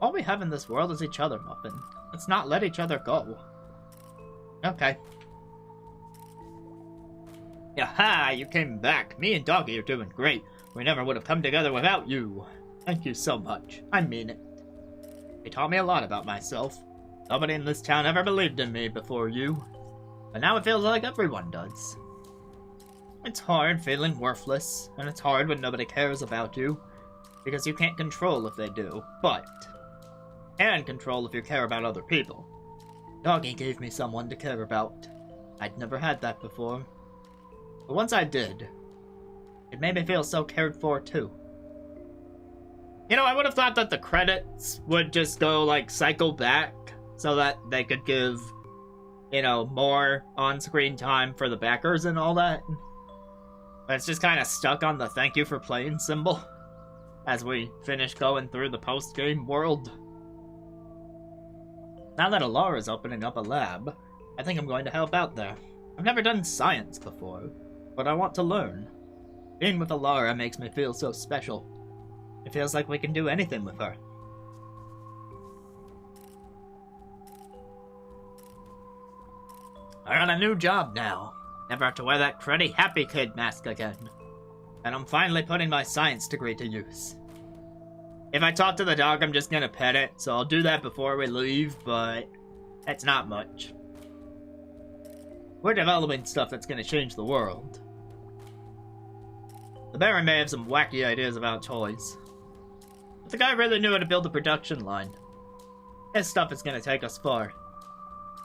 All we have in this world is each other, Muffin. Let's not let each other go. Okay. Yaha, you came back. Me and Doggy are doing great. We never would have come together without you. Thank you so much. I mean it. You taught me a lot about myself. Nobody in this town ever believed in me before you. But now it feels like everyone does. It's hard feeling worthless, and it's hard when nobody cares about you, because you can't control if they do, but you can control if you care about other people. Doggy gave me someone to care about. I'd never had that before. But once I did, it made me feel so cared for too. You know, I would have thought that the credits would just go, like, cycle back so that they could give, you know, more on-screen time for the backers and all that. But it's just kind of stuck on the thank you for playing symbol as we finish going through the post-game world. Now that Alara's opening up a lab, I think I'm going to help out there. I've never done science before, but I want to learn. Being with Alara makes me feel so special. It feels like we can do anything with her. I got a new job now. Never have to wear that cruddy happy kid mask again. And I'm finally putting my science degree to use. If I talk to the dog, I'm just gonna pet it, so I'll do that before we leave, but it's not much. We're developing stuff that's gonna change the world. The Baron may have some wacky ideas about toys, but the guy really knew how to build a production line. His stuff is gonna take us far.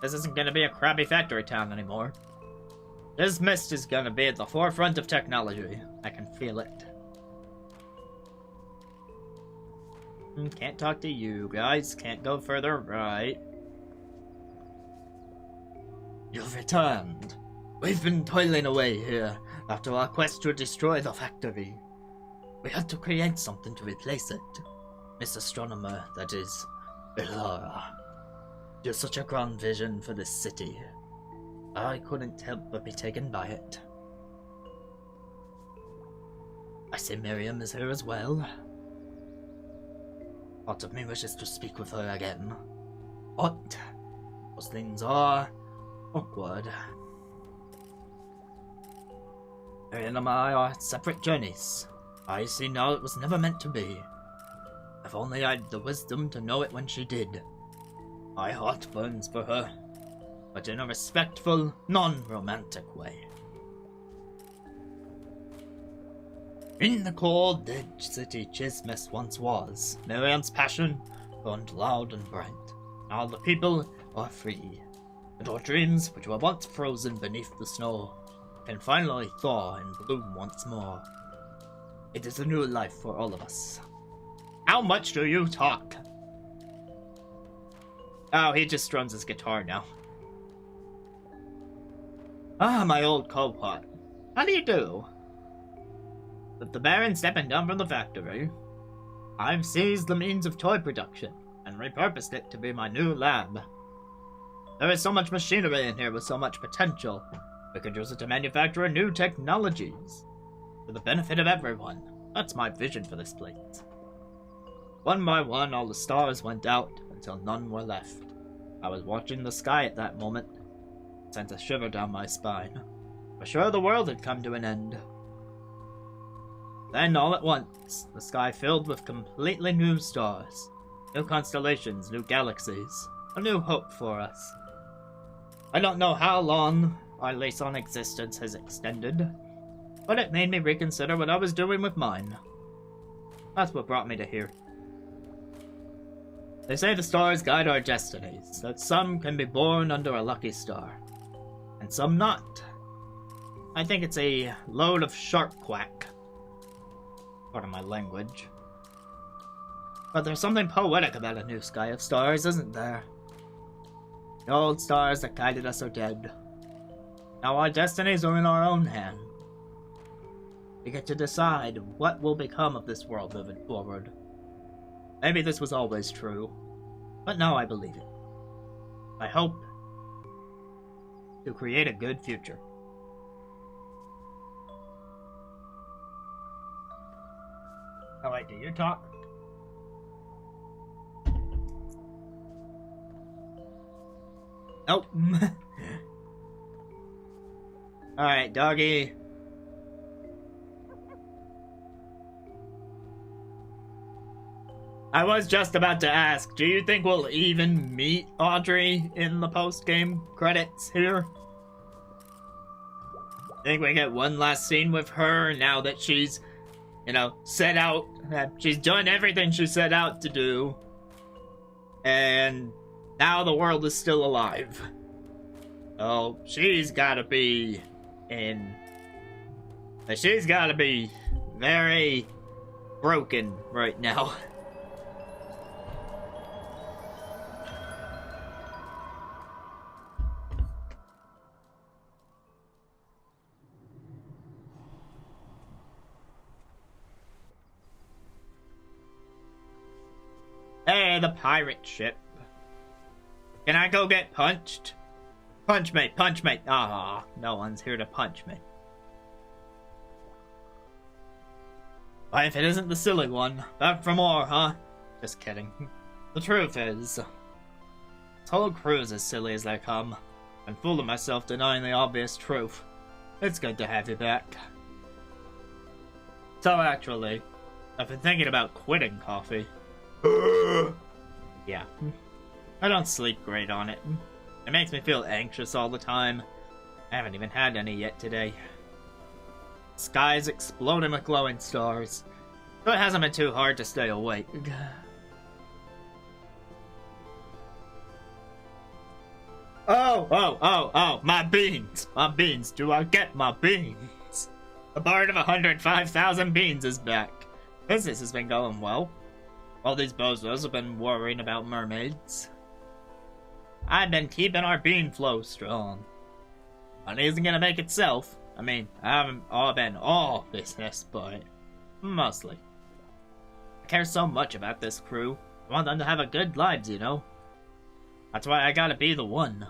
This isn't gonna be a crabby factory town anymore. This mist is gonna be at the forefront of technology. I can feel it. Can't talk to you guys. Can't go further right. You've returned. We've been toiling away here after our quest to destroy the factory. We had to create something to replace it. Miss Astronomer, that is, Elara. You're such a grand vision for this city. I couldn't help but be taken by it. I see Miriam is here as well. Part of me wishes to speak with her again. But those things are awkward. Miriam and I are separate journeys. I see now it was never meant to be. If only I'd the wisdom to know it when she did. My heart burns for her, but in a respectful, non-romantic way. In the cold, dead city Chismes once was, Miriam's passion burned loud and bright. Now the people are free, and our dreams, which were once frozen beneath the snow, can finally thaw and bloom once more. It is a new life for all of us. How much do you talk? Oh, he just strums his guitar now. Ah, my old co-pot. How do you do? With the Baron stepping down from the factory, I've seized the means of toy production and repurposed it to be my new lab. There is so much machinery in here with so much potential. We could use it to manufacture new technologies for the benefit of everyone. That's my vision for this place. One by one, all the stars went out until none were left. I was watching the sky at that moment. It sent a shiver down my spine. For sure the world had come to an end. Then, all at once, the sky filled with completely new stars. New constellations, new galaxies. A new hope for us. I don't know how long our lease on existence has extended, but it made me reconsider what I was doing with mine. That's what brought me to here. They say the stars guide our destinies, that some can be born under a lucky star, and some not. I think it's a load of sharp quack. Pardon my language. But there's something poetic about a new sky of stars, isn't there? The old stars that guided us are dead. Now our destinies are in our own hand. We get to decide what will become of this world moving forward. Maybe this was always true, but now I believe it. I hope to create a good future. Alright, do you talk? Nope. Alright, doggy. I was just about to ask, do you think we'll even meet Audrey in the post-game credits here? Think we get one last scene with her now that she's, set out, she's done everything she set out to do, and now the world is still alive. Oh, she's gotta be very broken right now. Hey, the pirate ship. Can I go get punched? Punch me, punch me. Ah, no one's here to punch me. Why, if it isn't the silly one, back for more, huh? Just kidding. The truth is, this whole crew's as silly as they come. I'm fooling myself denying the obvious truth. It's good to have you back. So actually, I've been thinking about quitting coffee. Yeah. I don't sleep great on it. It makes me feel anxious all the time. I haven't even had any yet today. The sky's exploding with glowing stars, so it hasn't been too hard to stay awake. Oh, my beans! My beans, do I get my beans? The Bard of 105,000 beans is back. Business has been going well. All these bozos have been worrying about mermaids. I've been keeping our bean flow strong. Money isn't gonna make itself. I mean, I haven't been all business, but mostly. I care so much about this crew. I want them to have a good lives, That's why I gotta be the one.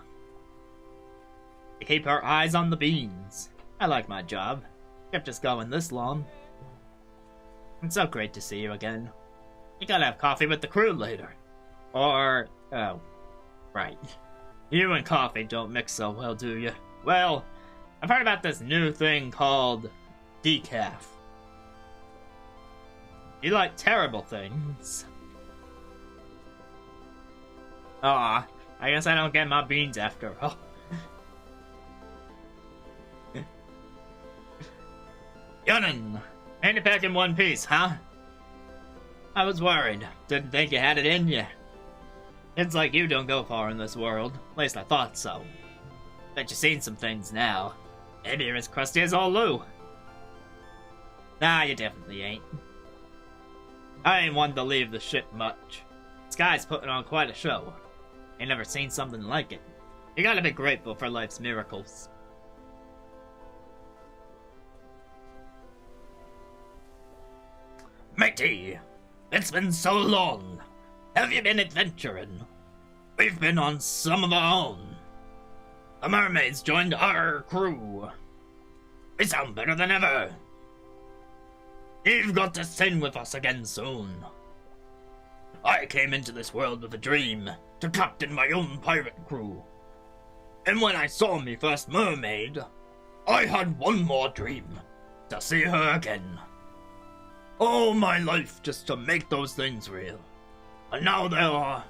To keep our eyes on the beans. I like my job. Kept us going this long. It's so great to see you again. You gotta have coffee with the crew later. Or, oh, right. You and coffee don't mix so well, do you? Well, I've heard about this new thing called decaf. You like terrible things. Aw, I guess I don't get my beans after all. Yunnin! Ain't it back in one piece, huh? I was worried. Didn't think you had it in you. It's like you don't go far in this world. At least I thought so. Bet you've seen some things now. Maybe you're as crusty as old Lou. Nah, you definitely ain't. I ain't one to leave the ship much. This guy's putting on quite a show. Ain't never seen something like it. You gotta be grateful for life's miracles. Matey! It's been so long. Have you been adventuring? We've been on some of our own. The mermaids joined our crew. We sound better than ever. You've got to sing with us again soon. I came into this world with a dream to captain my own pirate crew. And when I saw me first mermaid, I had one more dream, to see her again. All my life just to make those things real. And now they are.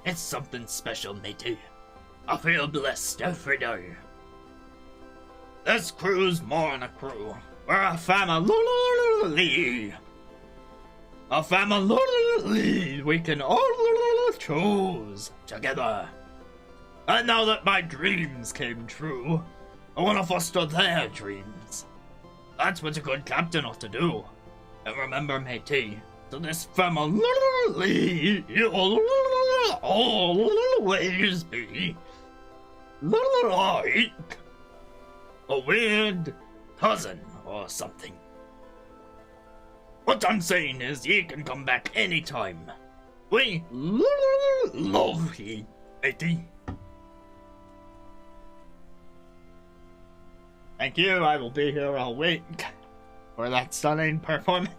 It's something special, matey. I feel blessed every day. This crew's more than a crew. We're a family. A family. We can all chose together. And now that my dreams came true, I want to foster their dreams. That's what a good captain ought to do. And remember, matey, to this family you'll always be like a weird cousin or something. What I'm saying is, ye can come back anytime. We love ye, matey. Thank you, I will be here all week for that stunning performance.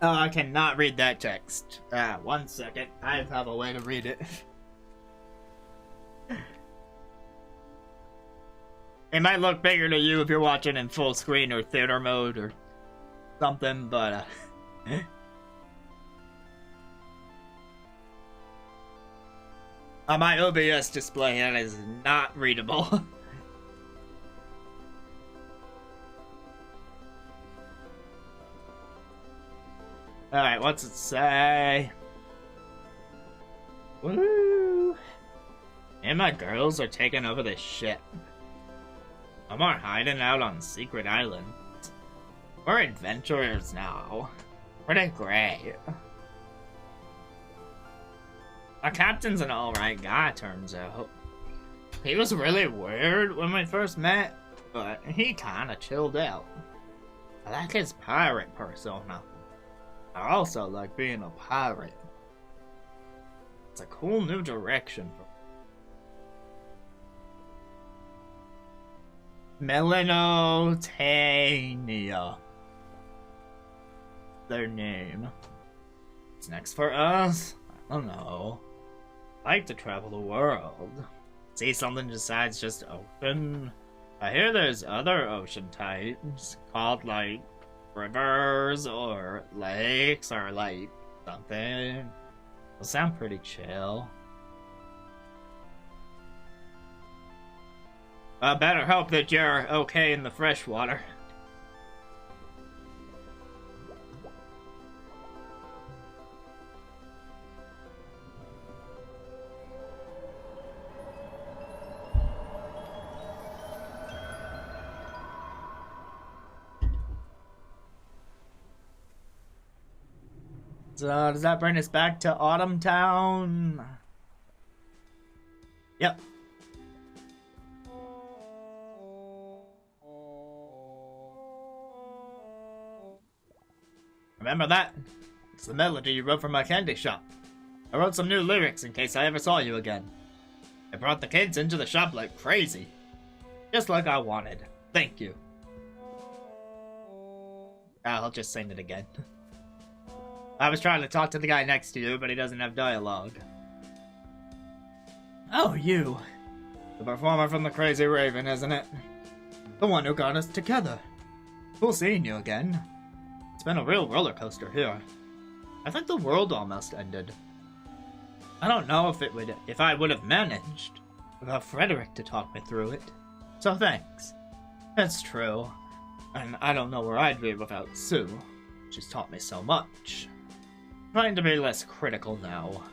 Oh, I cannot read that text. 1 second. I have a way to read it. It might look bigger to you if you're watching in full screen or theater mode or something, but on my OBS display, that is not readable. Alright, what's it say? Woo! And my girls are taking over this ship. No more hiding out on secret islands. We're adventurers now. Pretty great. Our captain's an alright guy, turns out. He was really weird when we first met, but he kinda chilled out. I like his pirate persona. I also like being a pirate. It's a cool new direction for Melanotania. Their name. What's next for us? I don't know. I like to travel the world. See something besides just ocean? I hear there's other ocean types called like rivers or lakes or like something. They'll sound pretty chill. I better hope that you're okay in the freshwater. So, does that bring us back to Autumn Town? Yep. Remember that? It's the melody you wrote for my candy shop. I wrote some new lyrics in case I ever saw you again. I brought the kids into the shop like crazy. Just like I wanted. Thank you. I'll just sing it again. I was trying to talk to the guy next to you, but he doesn't have dialogue. Oh, you. The performer from the Crazy Raven, isn't it? The one who got us together. Cool seeing you again. It's been a real roller coaster here. I think the world almost ended. I don't know if I would have managed without Frederick to talk me through it. So thanks. It's true. And I don't know where I'd be without Sue. She's taught me so much. Trying to be less critical now.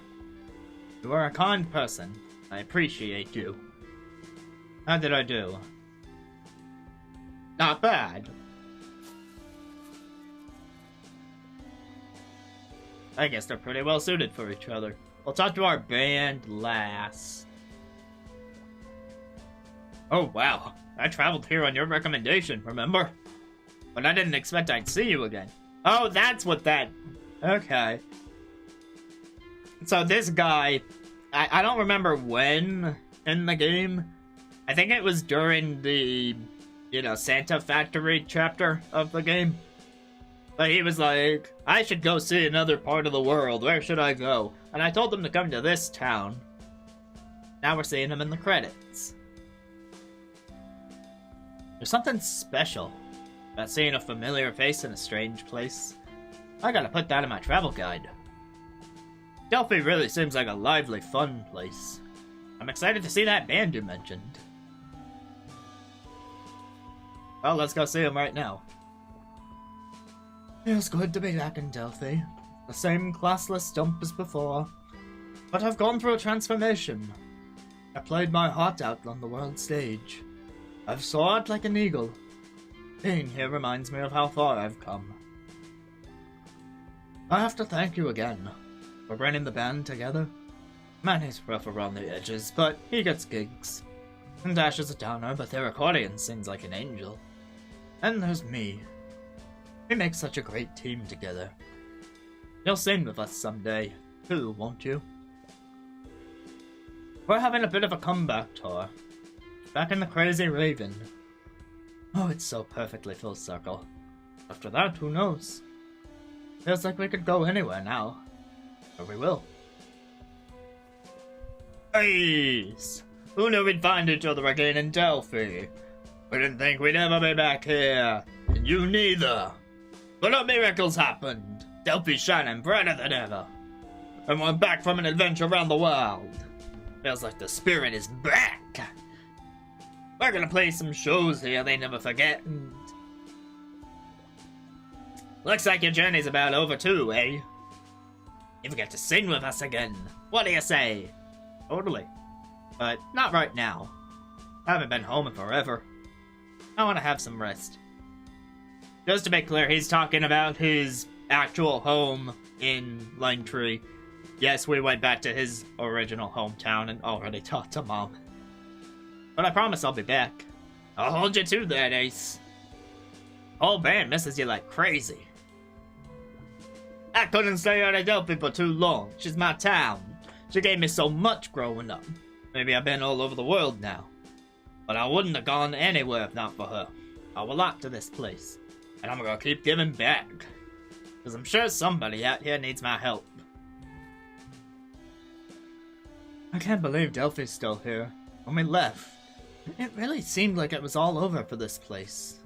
You are a kind person. I appreciate you. How did I do? Not bad. I guess they're pretty well suited for each other. We'll talk to our band last. Oh wow, I traveled here on your recommendation, remember? But I didn't expect I'd see you again. Oh, that's what that... Okay. So this guy, I don't remember when in the game. I think it was during the, Santa Factory chapter of the game. But he was like, I should go see another part of the world. Where should I go? And I told him to come to this town. Now we're seeing him in the credits. There's something special about seeing a familiar face in a strange place. I gotta put that in my travel guide. Delphi really seems like a lively, fun place. I'm excited to see that band you mentioned. Well, let's go see him right now. Feels good to be back in Delphi. The same classless dump as before. But I've gone through a transformation. I played my heart out on the world stage. I've soared like an eagle. Being here reminds me of how far I've come. I have to thank you again for bringing the band together. Manny's rough around the edges, but he gets gigs. And Dash is a downer, but their accordion sings like an angel. And there's me. We make such a great team together. You'll sing with us someday, too, won't you? We're having a bit of a comeback tour. Back in the Crazy Raven. Oh, it's so perfectly full circle. After that, who knows? Feels like we could go anywhere now. Or we will. Ace! Who knew we'd find each other again in Delphi? We didn't think we'd ever be back here. And you neither. But a miracle's happened. Delphi's shining brighter than ever. And we're back from an adventure around the world. Feels like the spirit is back. We're gonna play some shows here they never forget, and... Looks like your journey's about over too, eh? You get to sing with us again. What do you say? Totally. But not right now. I haven't been home in forever. I want to have some rest. Just to be clear, he's talking about his actual home in Lime Tree. Yes, we went back to his original hometown and already talked to Mom. But I promise I'll be back. I'll hold you to that, Ace. Whole band misses you like crazy. I couldn't stay out of Delphi for too long. She's my town. She gave me so much growing up. Maybe I've been all over the world now. But I wouldn't have gone anywhere if not for her. I owe a lot to this place. And I'm gonna keep giving back. Because I'm sure somebody out here needs my help. I can't believe Delphi's still here. When we left, it really seemed like it was all over for this place.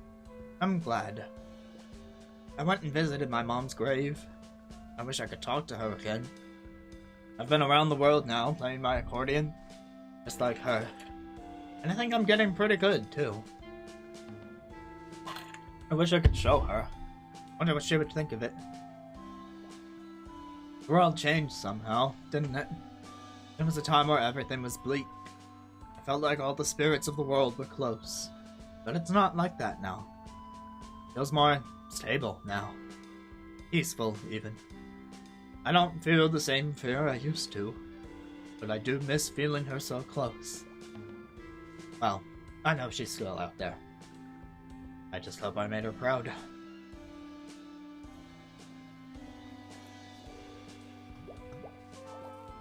I'm glad. I went and visited my mom's grave. I wish I could talk to her again. I've been around the world now, playing my accordion, just like her. And I think I'm getting pretty good, too. I wish I could show her. Wonder what she would think of it. The world changed somehow, didn't it? There was a time where everything was bleak. I felt like all the spirits of the world were close. But it's not like that now. It feels more stable now. Peaceful, even. I don't feel the same fear I used to. But I do miss feeling her so close. Well, I know she's still out there. I just hope I made her proud.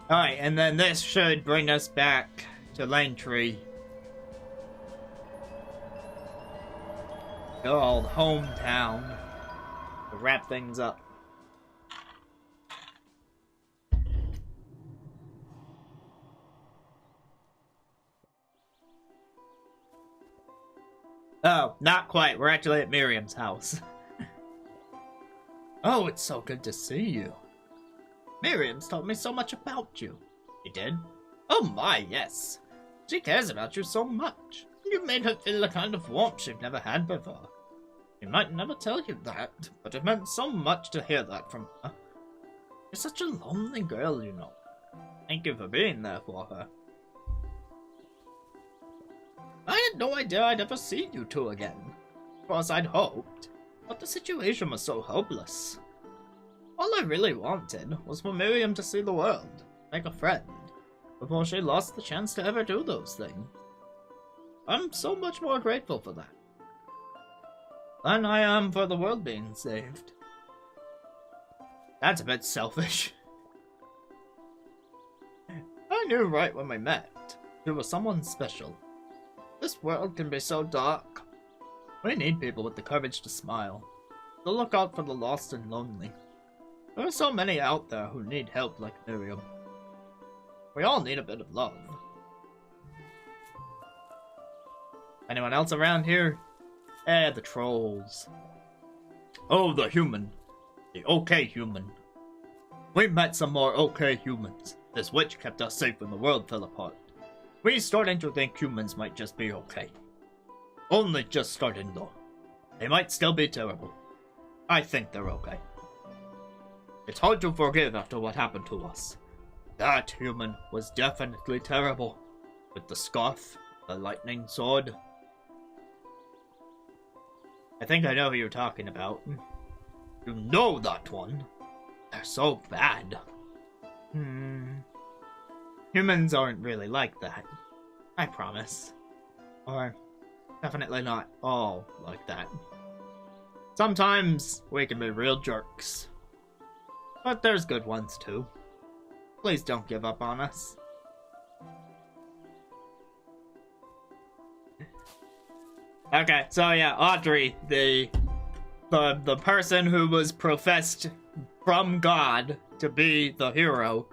Alright, and then this should bring us back to Lane Tree. Good old hometown. To wrap things up. Oh, not quite. We're actually at Miriam's house. Oh, it's so good to see you. Miriam's told me so much about you. She did? Oh my, yes. She cares about you so much. You made her feel a kind of warmth she'd never had before. She might never tell you that, but it meant so much to hear that from her. You're such a lonely girl, you know. Thank you for being there for her. I had no idea I'd ever see you two again. Of course, I'd hoped, but the situation was so hopeless. All I really wanted was for Miriam to see the world, make a friend, before she lost the chance to ever do those things. I'm so much more grateful for that than I am for the world being saved. That's a bit selfish. I knew right when we met, you were someone special. This world can be so dark. We need people with the courage to smile, to look out for the lost and lonely. There are so many out there who need help like Miriam. We all need a bit of love. Anyone else around here? The trolls. Oh, the human. The okay human. We met some more okay humans. This witch kept us safe when the world fell apart. We're starting to think humans might just be okay. Only just starting though. They might still be terrible. I think they're okay. It's hard to forgive after what happened to us. That human was definitely terrible. With the scarf, the lightning sword. I think I know who you're talking about. You know that one. They're so bad. Humans aren't really like that. I promise. Or definitely not all like that. Sometimes we can be real jerks. But there's good ones too. Please don't give up on us. Okay, so yeah, Audrey, the person who was professed from God to be the hero,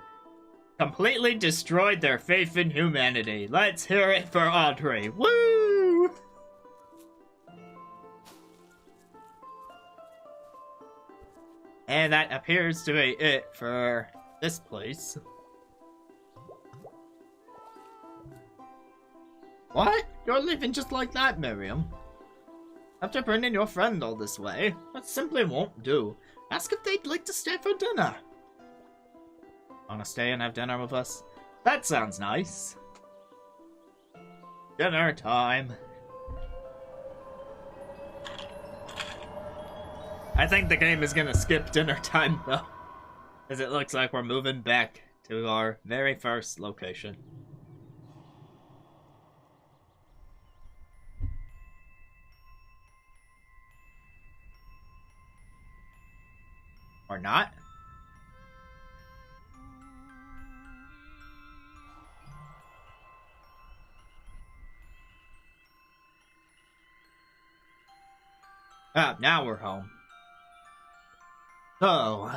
completely destroyed their faith in humanity. Let's hear it for Audrey. Woo! And that appears to be it for this place. What? You're leaving just like that, Miriam? After bringing your friend all this way, that simply won't do. Ask if they'd like to stay for dinner. Wanna stay and have dinner with us? That sounds nice. Dinner time. I think the game is gonna skip dinner time though, as it looks like we're moving back to our very first location. Or not? Ah, now we're home. So,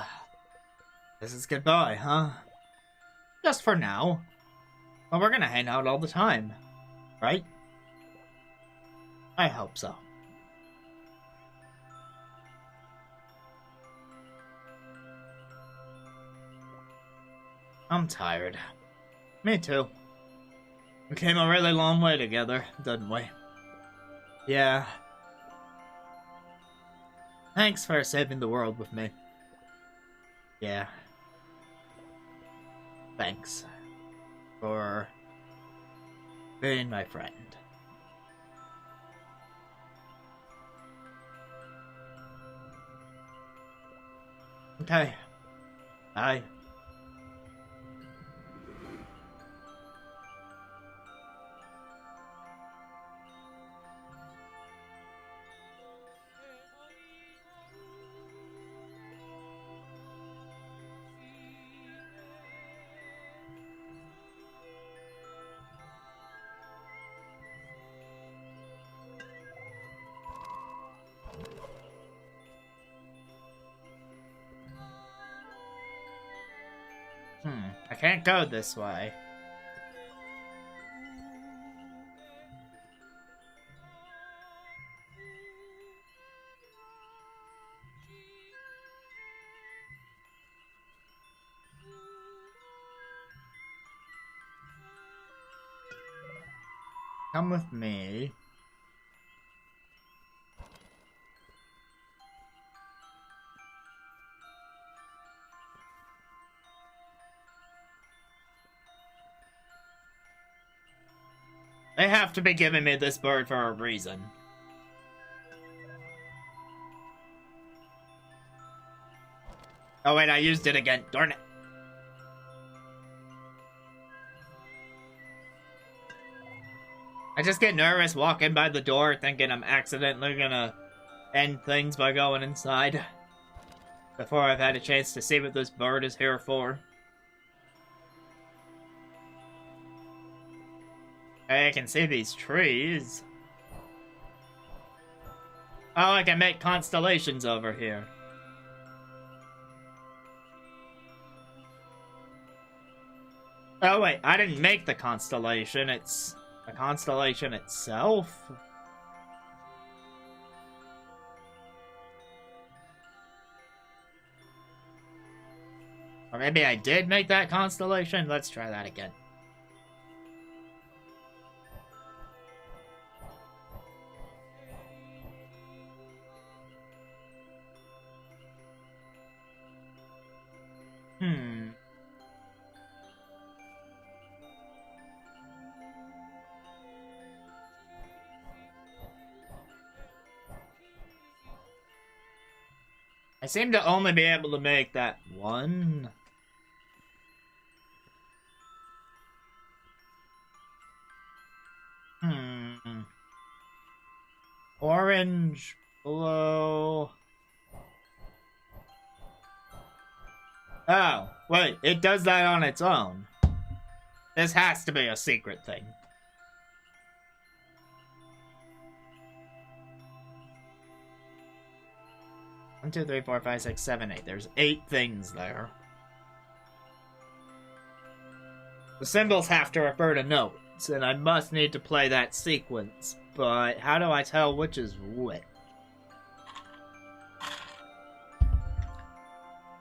this is goodbye, huh? Just for now. But we're gonna hang out all the time, right? I hope so. I'm tired. Me too. We came a really long way together, didn't we? Yeah. Thanks for saving the world with me. Yeah. Thanks for being my friend. Okay. Bye. I can't go this way. Come with me. They have to be giving me this bird for a reason. Oh wait, I used it again. Darn it. I just get nervous walking by the door thinking I'm accidentally gonna end things by going inside before I've had a chance to see what this bird is here for. I can see these trees. Oh, I can make constellations over here. Oh wait, I didn't make the constellation, it's a constellation itself? Or maybe I did make that constellation? Let's try that again. Hmm. I seem to only be able to make that one. Hmm. Orange, blue. Oh, wait, it does that on its own. This has to be a secret thing. One, two, three, four, five, six, seven, eight. There's 8 things there. The symbols have to refer to notes, and I must need to play that sequence. But how do I tell which is which?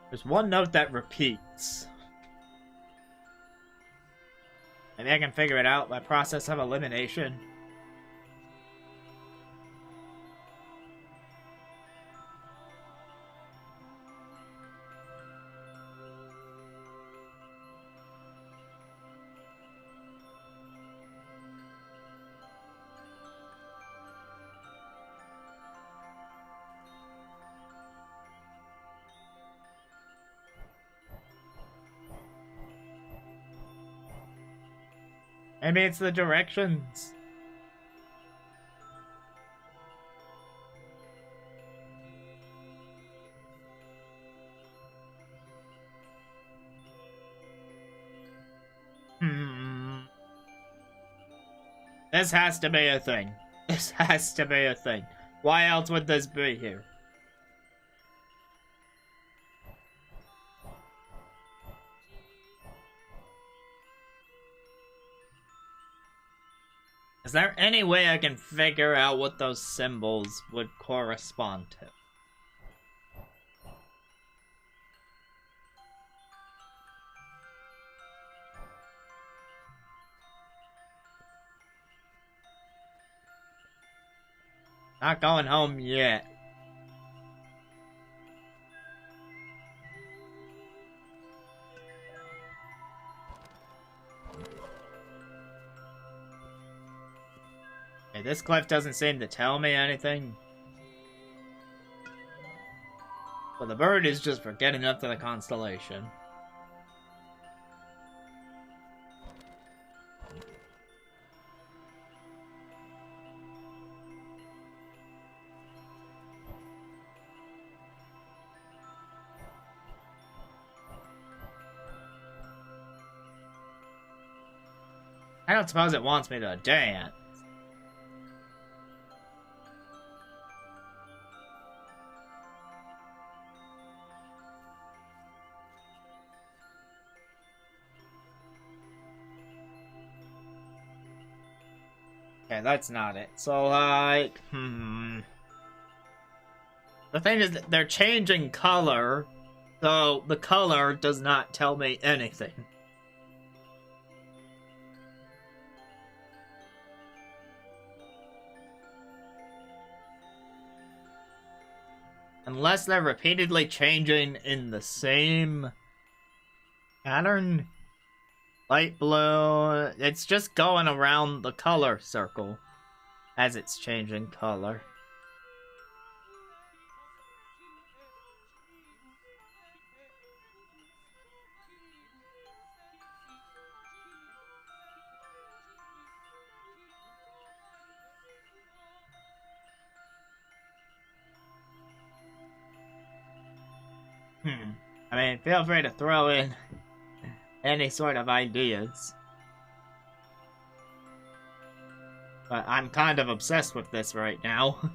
There's one note that repeats. Maybe I can figure it out by process of elimination. Maybe it's the directions. This has to be a thing. This has to be a thing. Why else would this be here? Is there any way I can figure out what those symbols would correspond to? Not going home yet. Okay, this cliff doesn't seem to tell me anything. Well, the bird is just for getting up to the constellation. I don't suppose it wants me to dance. Okay, that's not it. So, like, The thing is that they're changing color, so the color does not tell me anything. Unless they're repeatedly changing in the same pattern. Light blue, it's just going around the color circle as it's changing color. I mean, feel free to throw in any sort of ideas. But I'm kind of obsessed with this right now.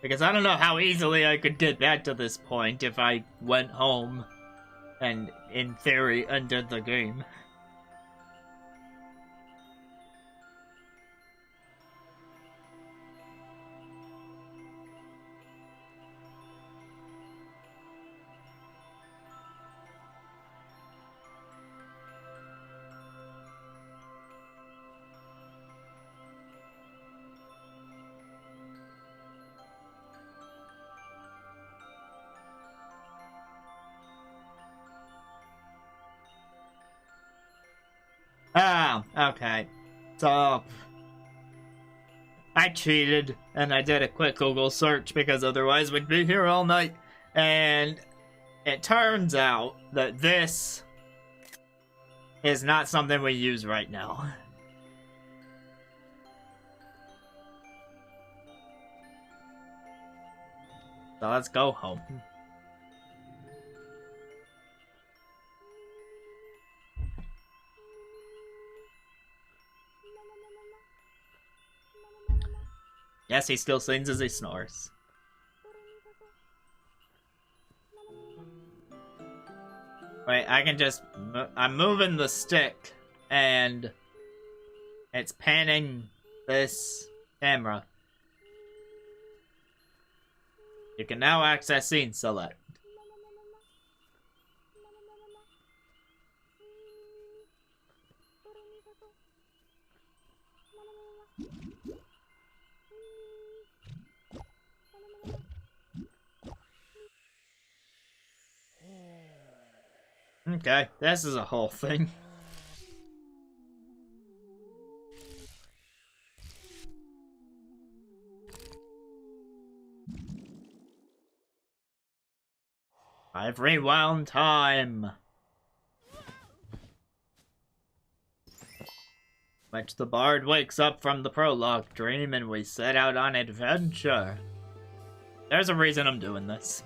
Because I don't know how easily I could get back to this point if I went home and, in theory, ended the game. Oh, okay. So, I cheated, and I did a quick Google search because otherwise we'd be here all night. And it turns out that this is not something we use right now. So let's go home. Yes, he still sings as he snores. Wait, I can just... I'm moving the stick, and it's panning this camera. You can now access scene select. Okay, this is a whole thing. I've rewound time. Which the bard wakes up from the prologue dream and we set out on adventure. There's a reason I'm doing this.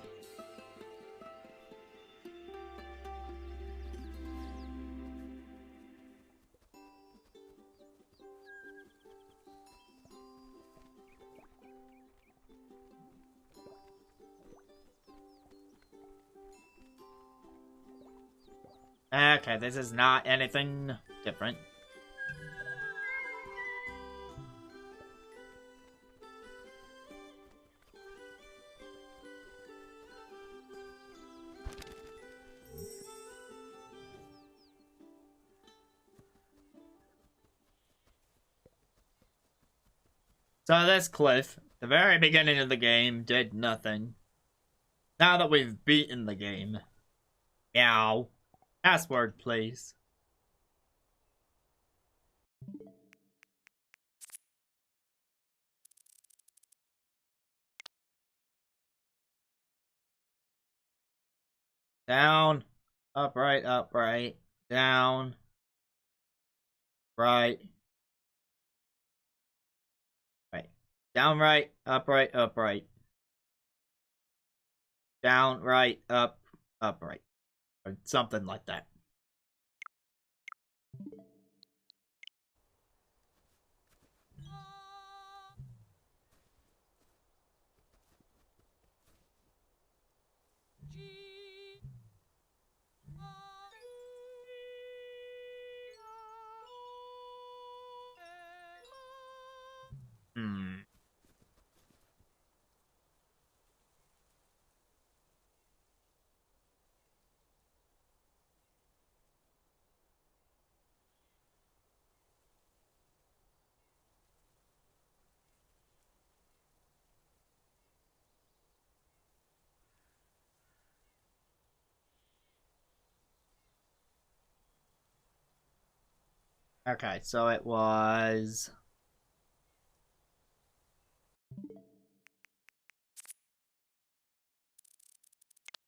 Okay, this is not anything different. So this cliff, the very beginning of the game, did nothing. Now that we've beaten the game. Meow. Password, please. Down. Upright, upright. Down. Right. Right. Down, right. Upright, upright. Down, right, up, upright. Or something like that. Hmm. Okay, so it was...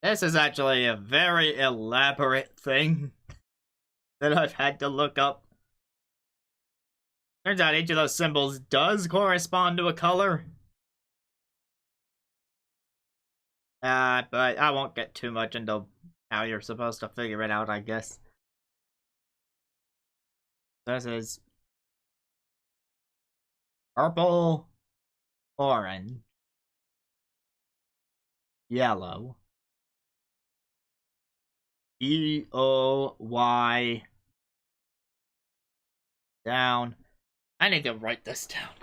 This is actually a very elaborate thing that I've had to look up. Turns out each of those symbols does correspond to a color. But I won't get too much into how you're supposed to figure it out, I guess. This is purple, orange, yellow, E-O-Y, down. I need to write this down.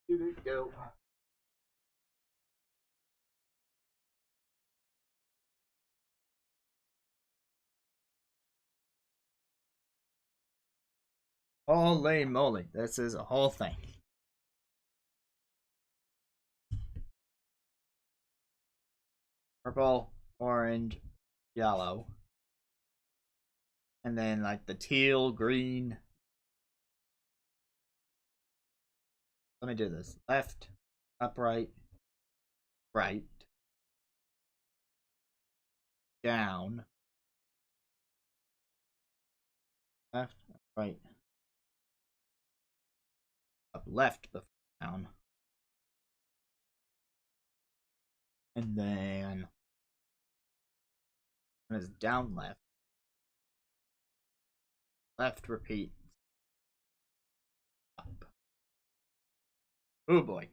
Here we go. Holy moly, this is a whole thing. Purple, orange, yellow. And then like the teal, green. Let me do this. Left, upright, right, down, left, right, up, left, before down. And then it's down, left. Left, repeat. Up. Oh boy.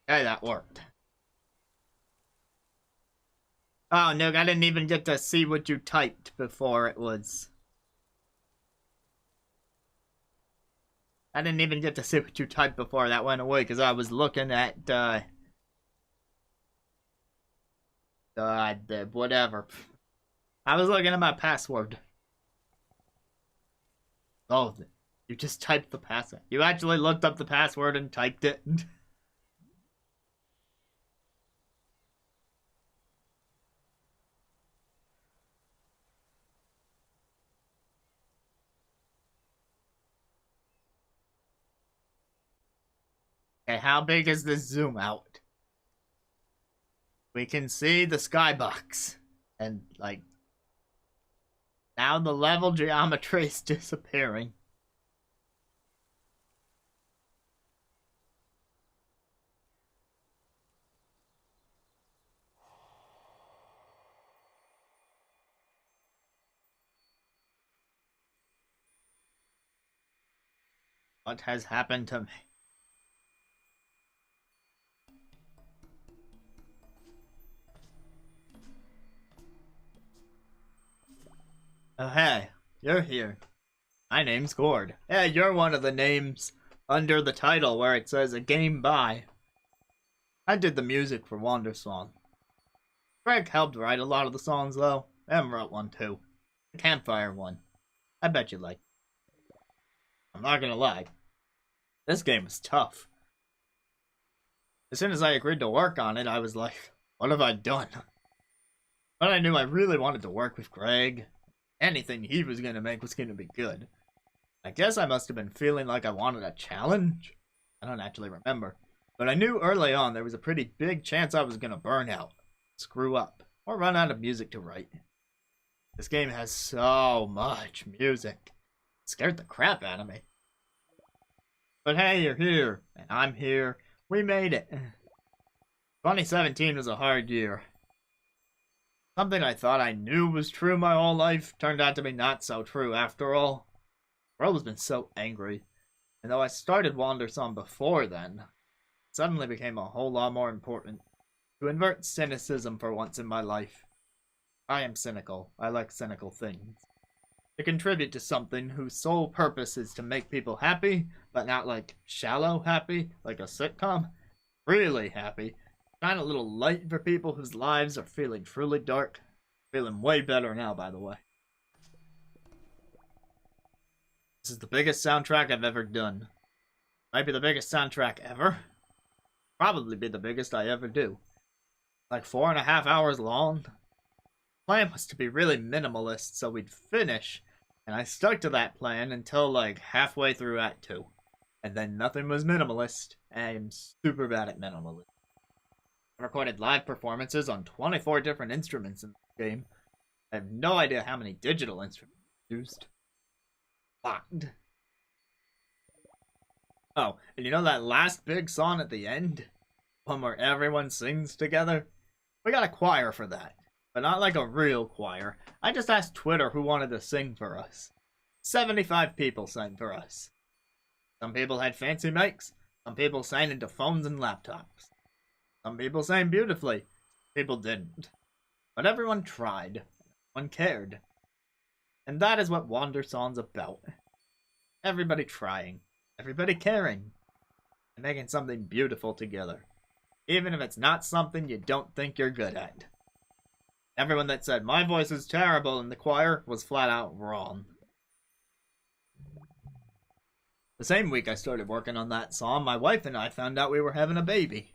Hey, that worked. Oh, no, I didn't even get to see what you typed before it was. I didn't even get to see what you typed before that went away, because I was looking at, the whatever. I was looking at my password. Oh, you just typed the password. You actually looked up the password and typed it. Okay, how big is this zoom out? We can see the skybox. And, like, now the level geometry is disappearing. What has happened to me? Oh, hey, you're here. My name's Gord. Yeah, you're one of the names under the title where it says a game by. I did the music for Wandersong. Greg helped write a lot of the songs, though. Em wrote one, too. The campfire one. I bet you like it. I'm not gonna lie. This game was tough. As soon as I agreed to work on it, I was like, what have I done? But I knew I really wanted to work with Greg. Anything he was gonna make was gonna be good. I guess I must have been feeling like I wanted a challenge? I don't actually remember. But I knew early on there was a pretty big chance I was gonna burn out, screw up, or run out of music to write. This game has so much music. It scared the crap out of me. But hey, you're here, and I'm here. We made it. 2017 was a hard year. Something I thought I knew was true my whole life turned out to be not so true after all. The world has been so angry, and though I started Wandersong before then, it suddenly became a whole lot more important to invert cynicism for once in my life. I am cynical. I like cynical things. To contribute to something whose sole purpose is to make people happy, but not like shallow happy, like a sitcom. Really happy. Shine a little light for people whose lives are feeling truly dark. Feeling way better now, by the way. This is the biggest soundtrack I've ever done. Might be the biggest soundtrack ever. Probably be the biggest I ever do. Like 4.5 hours long. The plan was to be really minimalist so we'd finish, and I stuck to that plan until like halfway through Act 2. And then nothing was minimalist. I'm super bad at minimalism. I recorded live performances on 24 different instruments in the game. I have no idea how many digital instruments used. Locked. Oh, and you know that last big song at the end? One where everyone sings together? We got a choir for that. But not like a real choir. I just asked Twitter who wanted to sing for us. 75 people sang for us. Some people had fancy mics. Some people sang into phones and laptops. Some people sang beautifully. People didn't. But everyone tried. Everyone cared. And that is what Wandersong's about. Everybody trying. Everybody caring. And making something beautiful together. even if it's not something you don't think you're good at. Everyone that said my voice is terrible in the choir was flat out wrong. The same week I started working on that song, my wife and I found out we were having a baby.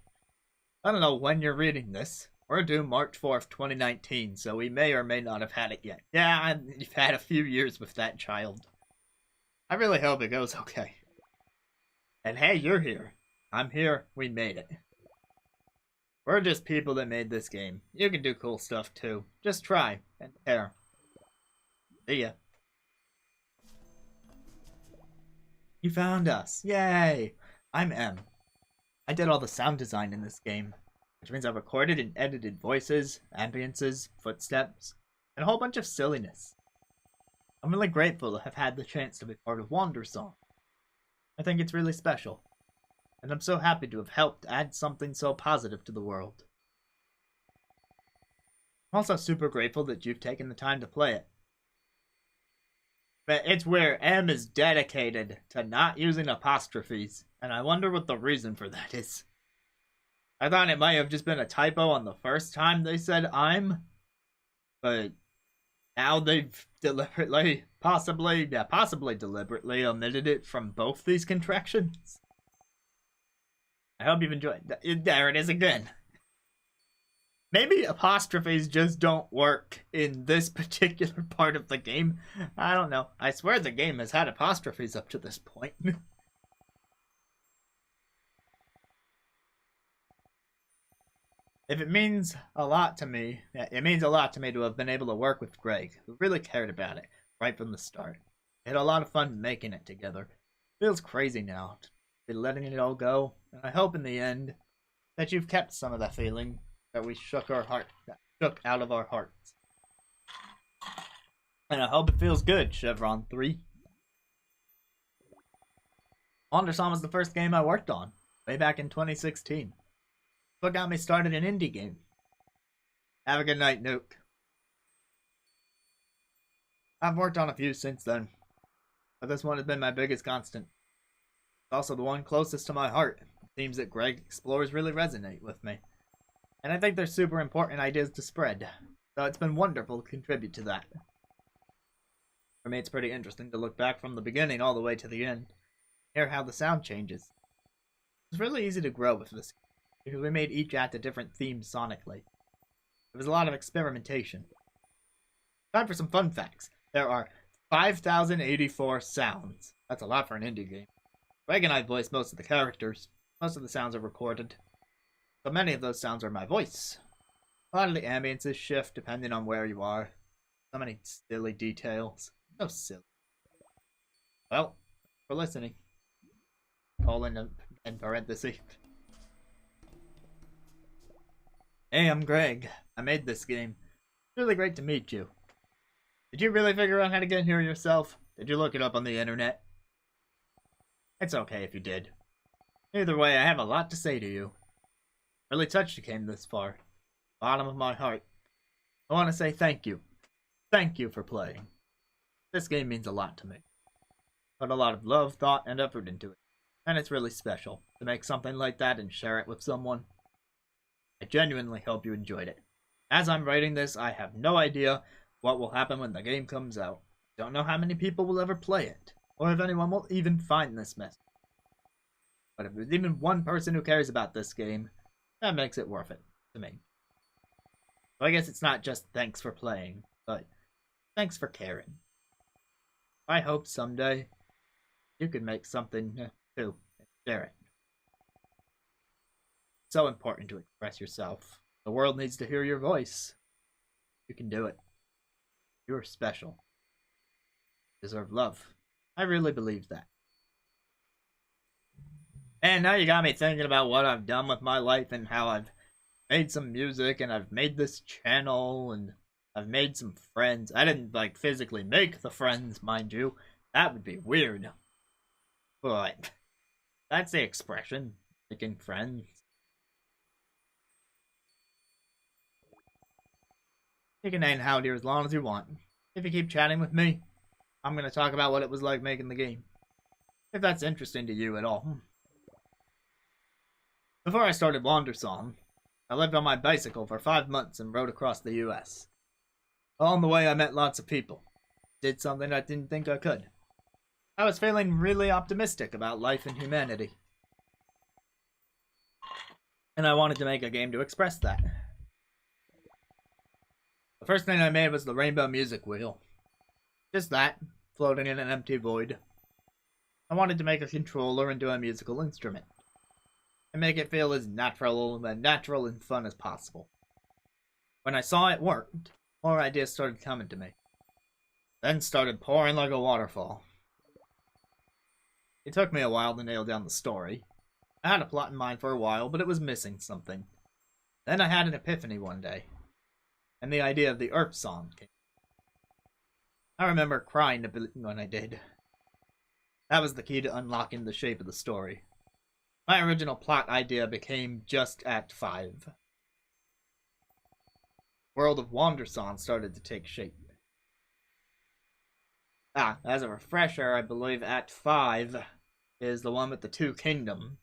I don't know when you're reading this. We're due March 4th, 2019, so we may or may not have had it yet. Yeah, you've had a few years with that child. I really hope it goes okay. And hey, you're here. I'm here. We made it. We're just people that made this game. You can do cool stuff too. Just try and care. See ya. You found us. Yay! I'm M. I did all the sound design in this game, which means I recorded and edited voices, ambiances, footsteps, and a whole bunch of silliness. I'm really grateful to have had the chance to be part of Wandersong. I think it's really special, and I'm so happy to have helped add something so positive to the world. I'm also super grateful that you've taken the time to play it. But it's where M is dedicated to not using apostrophes, and I wonder what the reason for that is. I thought it might have just been a typo on the first time they said I'm, but now they've deliberately, possibly deliberately omitted it from both these contractions. I hope you've enjoyed that. There it is again. Maybe apostrophes just don't work in this particular part of the game. I don't know. I swear the game has had apostrophes up to this point. If it means a lot to me, it means a lot to me to have been able to work with Greg, who really cared about it right from the start. We had a lot of fun making it together. It feels crazy now to be letting it all go, and I hope in the end that you've kept some of that feeling that we shook out of our hearts. And I hope it feels good, Chevron 3. Wandersong was the first game I worked on, way back in 2016. What got me started in indie game. Have a good night, Nuke. I've worked on a few since then, but this one has been my biggest constant. It's also the one closest to my heart. The themes that Greg explores really resonate with me. And I think they're super important ideas to spread, so it's been wonderful to contribute to that. For me, it's pretty interesting to look back from the beginning all the way to the end, hear how the sound changes. It's really easy to grow with this, because we made each act a different theme sonically. There was a lot of experimentation. Time for some fun facts. There are 5,084 sounds. That's a lot for an indie game. Greg and I voiced most of the characters. Most of the sounds are recorded. So many of those sounds are my voice. A lot of the ambiances shift depending on where you are. So many silly details. So silly. Well, for listening. Colon in parentheses. Hey, I'm Greg. I made this game. It's really great to meet you. Did you really figure out how to get here yourself? Did you look it up on the internet? It's okay if you did. Either way, I have a lot to say to you. Really touched you came this far. Bottom of my heart. I want to say thank you. Thank you for playing. This game means a lot to me. Put a lot of love, thought, and effort into it. And it's really special to make something like that and share it with someone. I genuinely hope you enjoyed it. As I'm writing this, I have no idea what will happen when the game comes out. I don't know how many people will ever play it, or if anyone will even find this message. But if there's even one person who cares about this game, that makes it worth it to me. So I guess it's not just thanks for playing, but thanks for caring. I hope someday you can make something too and share it. It's so important to express yourself. The world needs to hear your voice. You can do it. You're special. You deserve love. I really believe that. And now you got me thinking about what I've done with my life and how I've made some music and I've made this channel and I've made some friends. I didn't, physically make the friends, mind you. That would be weird. But that's the expression. Making friends. You can name howdy as long as you want. If you keep chatting with me, I'm going to talk about what it was like making the game. If that's interesting to you at all. Before I started Wandersong, I lived on my bicycle for 5 months and rode across the US. Along the way, I met lots of people. Did something I didn't think I could. I was feeling really optimistic about life and humanity. And I wanted to make a game to express that. The first thing I made was the Rainbow Music Wheel. Just that, floating in an empty void. I wanted to make a controller into a musical instrument. And make it feel as natural and fun as possible. When I saw it worked, more ideas started coming to me. Then started pouring like a waterfall. It took me a while to nail down the story. I had a plot in mind for a while, but it was missing something. Then I had an epiphany one day, and the idea of the Earth song came. I remember crying a bit when I did. That was the key to unlocking the shape of the story. My original plot idea became just Act 5. World of Wandersong started to take shape. As a refresher, I believe Act 5 is the one with the 2 kingdoms.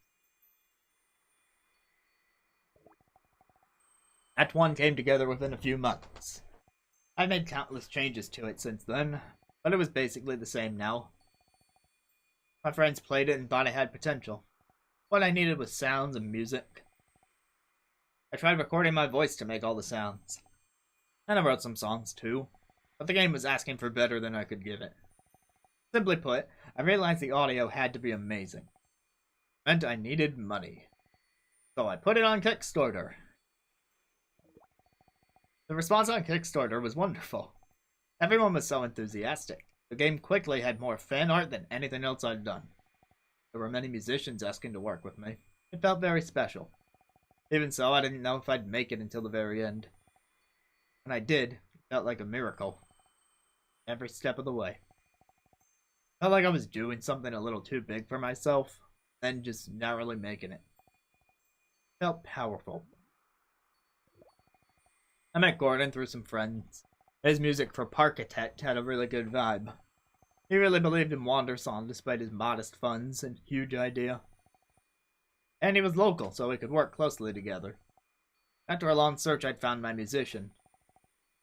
Act 1 came together within a few months. I've made countless changes to it since then, but it was basically the same now. My friends played it and thought it had potential. What I needed was sounds and music. I tried recording my voice to make all the sounds. And I wrote some songs too, but the game was asking for better than I could give it. Simply put, I realized the audio had to be amazing. It meant I needed money. So I put it on Kickstarter. The response on Kickstarter was wonderful. Everyone was so enthusiastic. The game quickly had more fan art than anything else I'd done. There were many musicians asking to work with me. It felt very special. Even so, I didn't know if I'd make it until the very end. When I did, it felt like a miracle. Every step of the way. Felt like I was doing something a little too big for myself, then just narrowly making it. Felt powerful. I met Gordon through some friends. His music for Parkitect had a really good vibe. He really believed in Wandersong despite his modest funds and huge idea. And he was local, so we could work closely together. After a long search, I'd found my musician.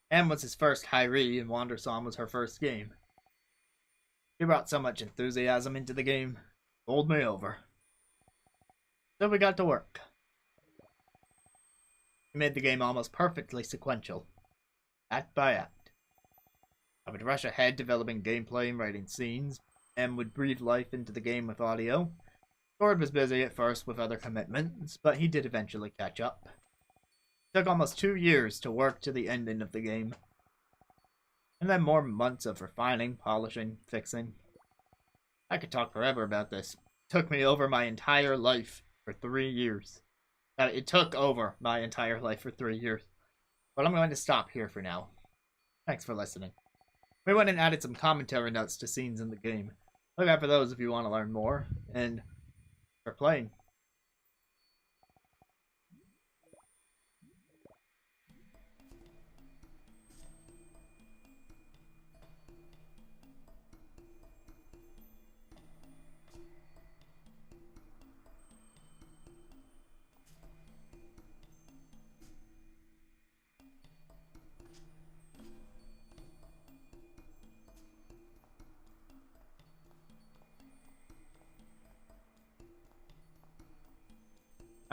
Em was his first hiree, and Wandersong was her first game. He brought so much enthusiasm into the game, bowled me over. So we got to work. He made the game almost perfectly sequential, act by act. I would rush ahead developing gameplay and writing scenes. Em would breathe life into the game with audio. Gord was busy at first with other commitments, but he did eventually catch up. It took almost 2 years to work to the ending of the game. And then more months of refining, polishing, fixing. I could talk forever about this. It took me over my entire life for 3 years. It took over my entire life for 3 years. But I'm going to stop here for now. Thanks for listening. We went and added some commentary notes to scenes in the game. Look out for those if you want to learn more, and for playing.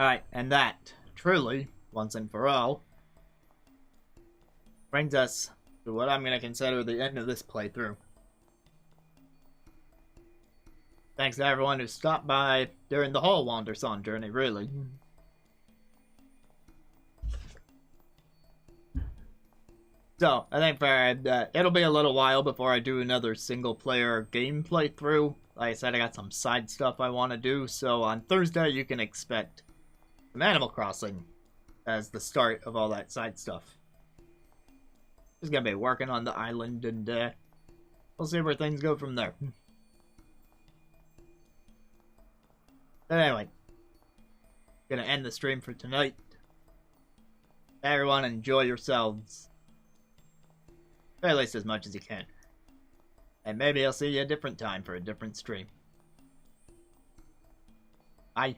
Alright, and that, truly, once and for all, brings us to what I'm going to consider the end of this playthrough. Thanks to everyone who stopped by during the whole Wandersong journey, really. So, I think it'll be a little while before I do another single-player game playthrough. Like I said, I got some side stuff I want to do, so on Thursday you can expect some Animal Crossing as the start of all that side stuff. Just gonna be working on the island, and we'll see where things go from there. But anyway, gonna end the stream for tonight. Everyone, enjoy yourselves. Or at least as much as you can. And maybe I'll see you a different time for a different stream. Bye.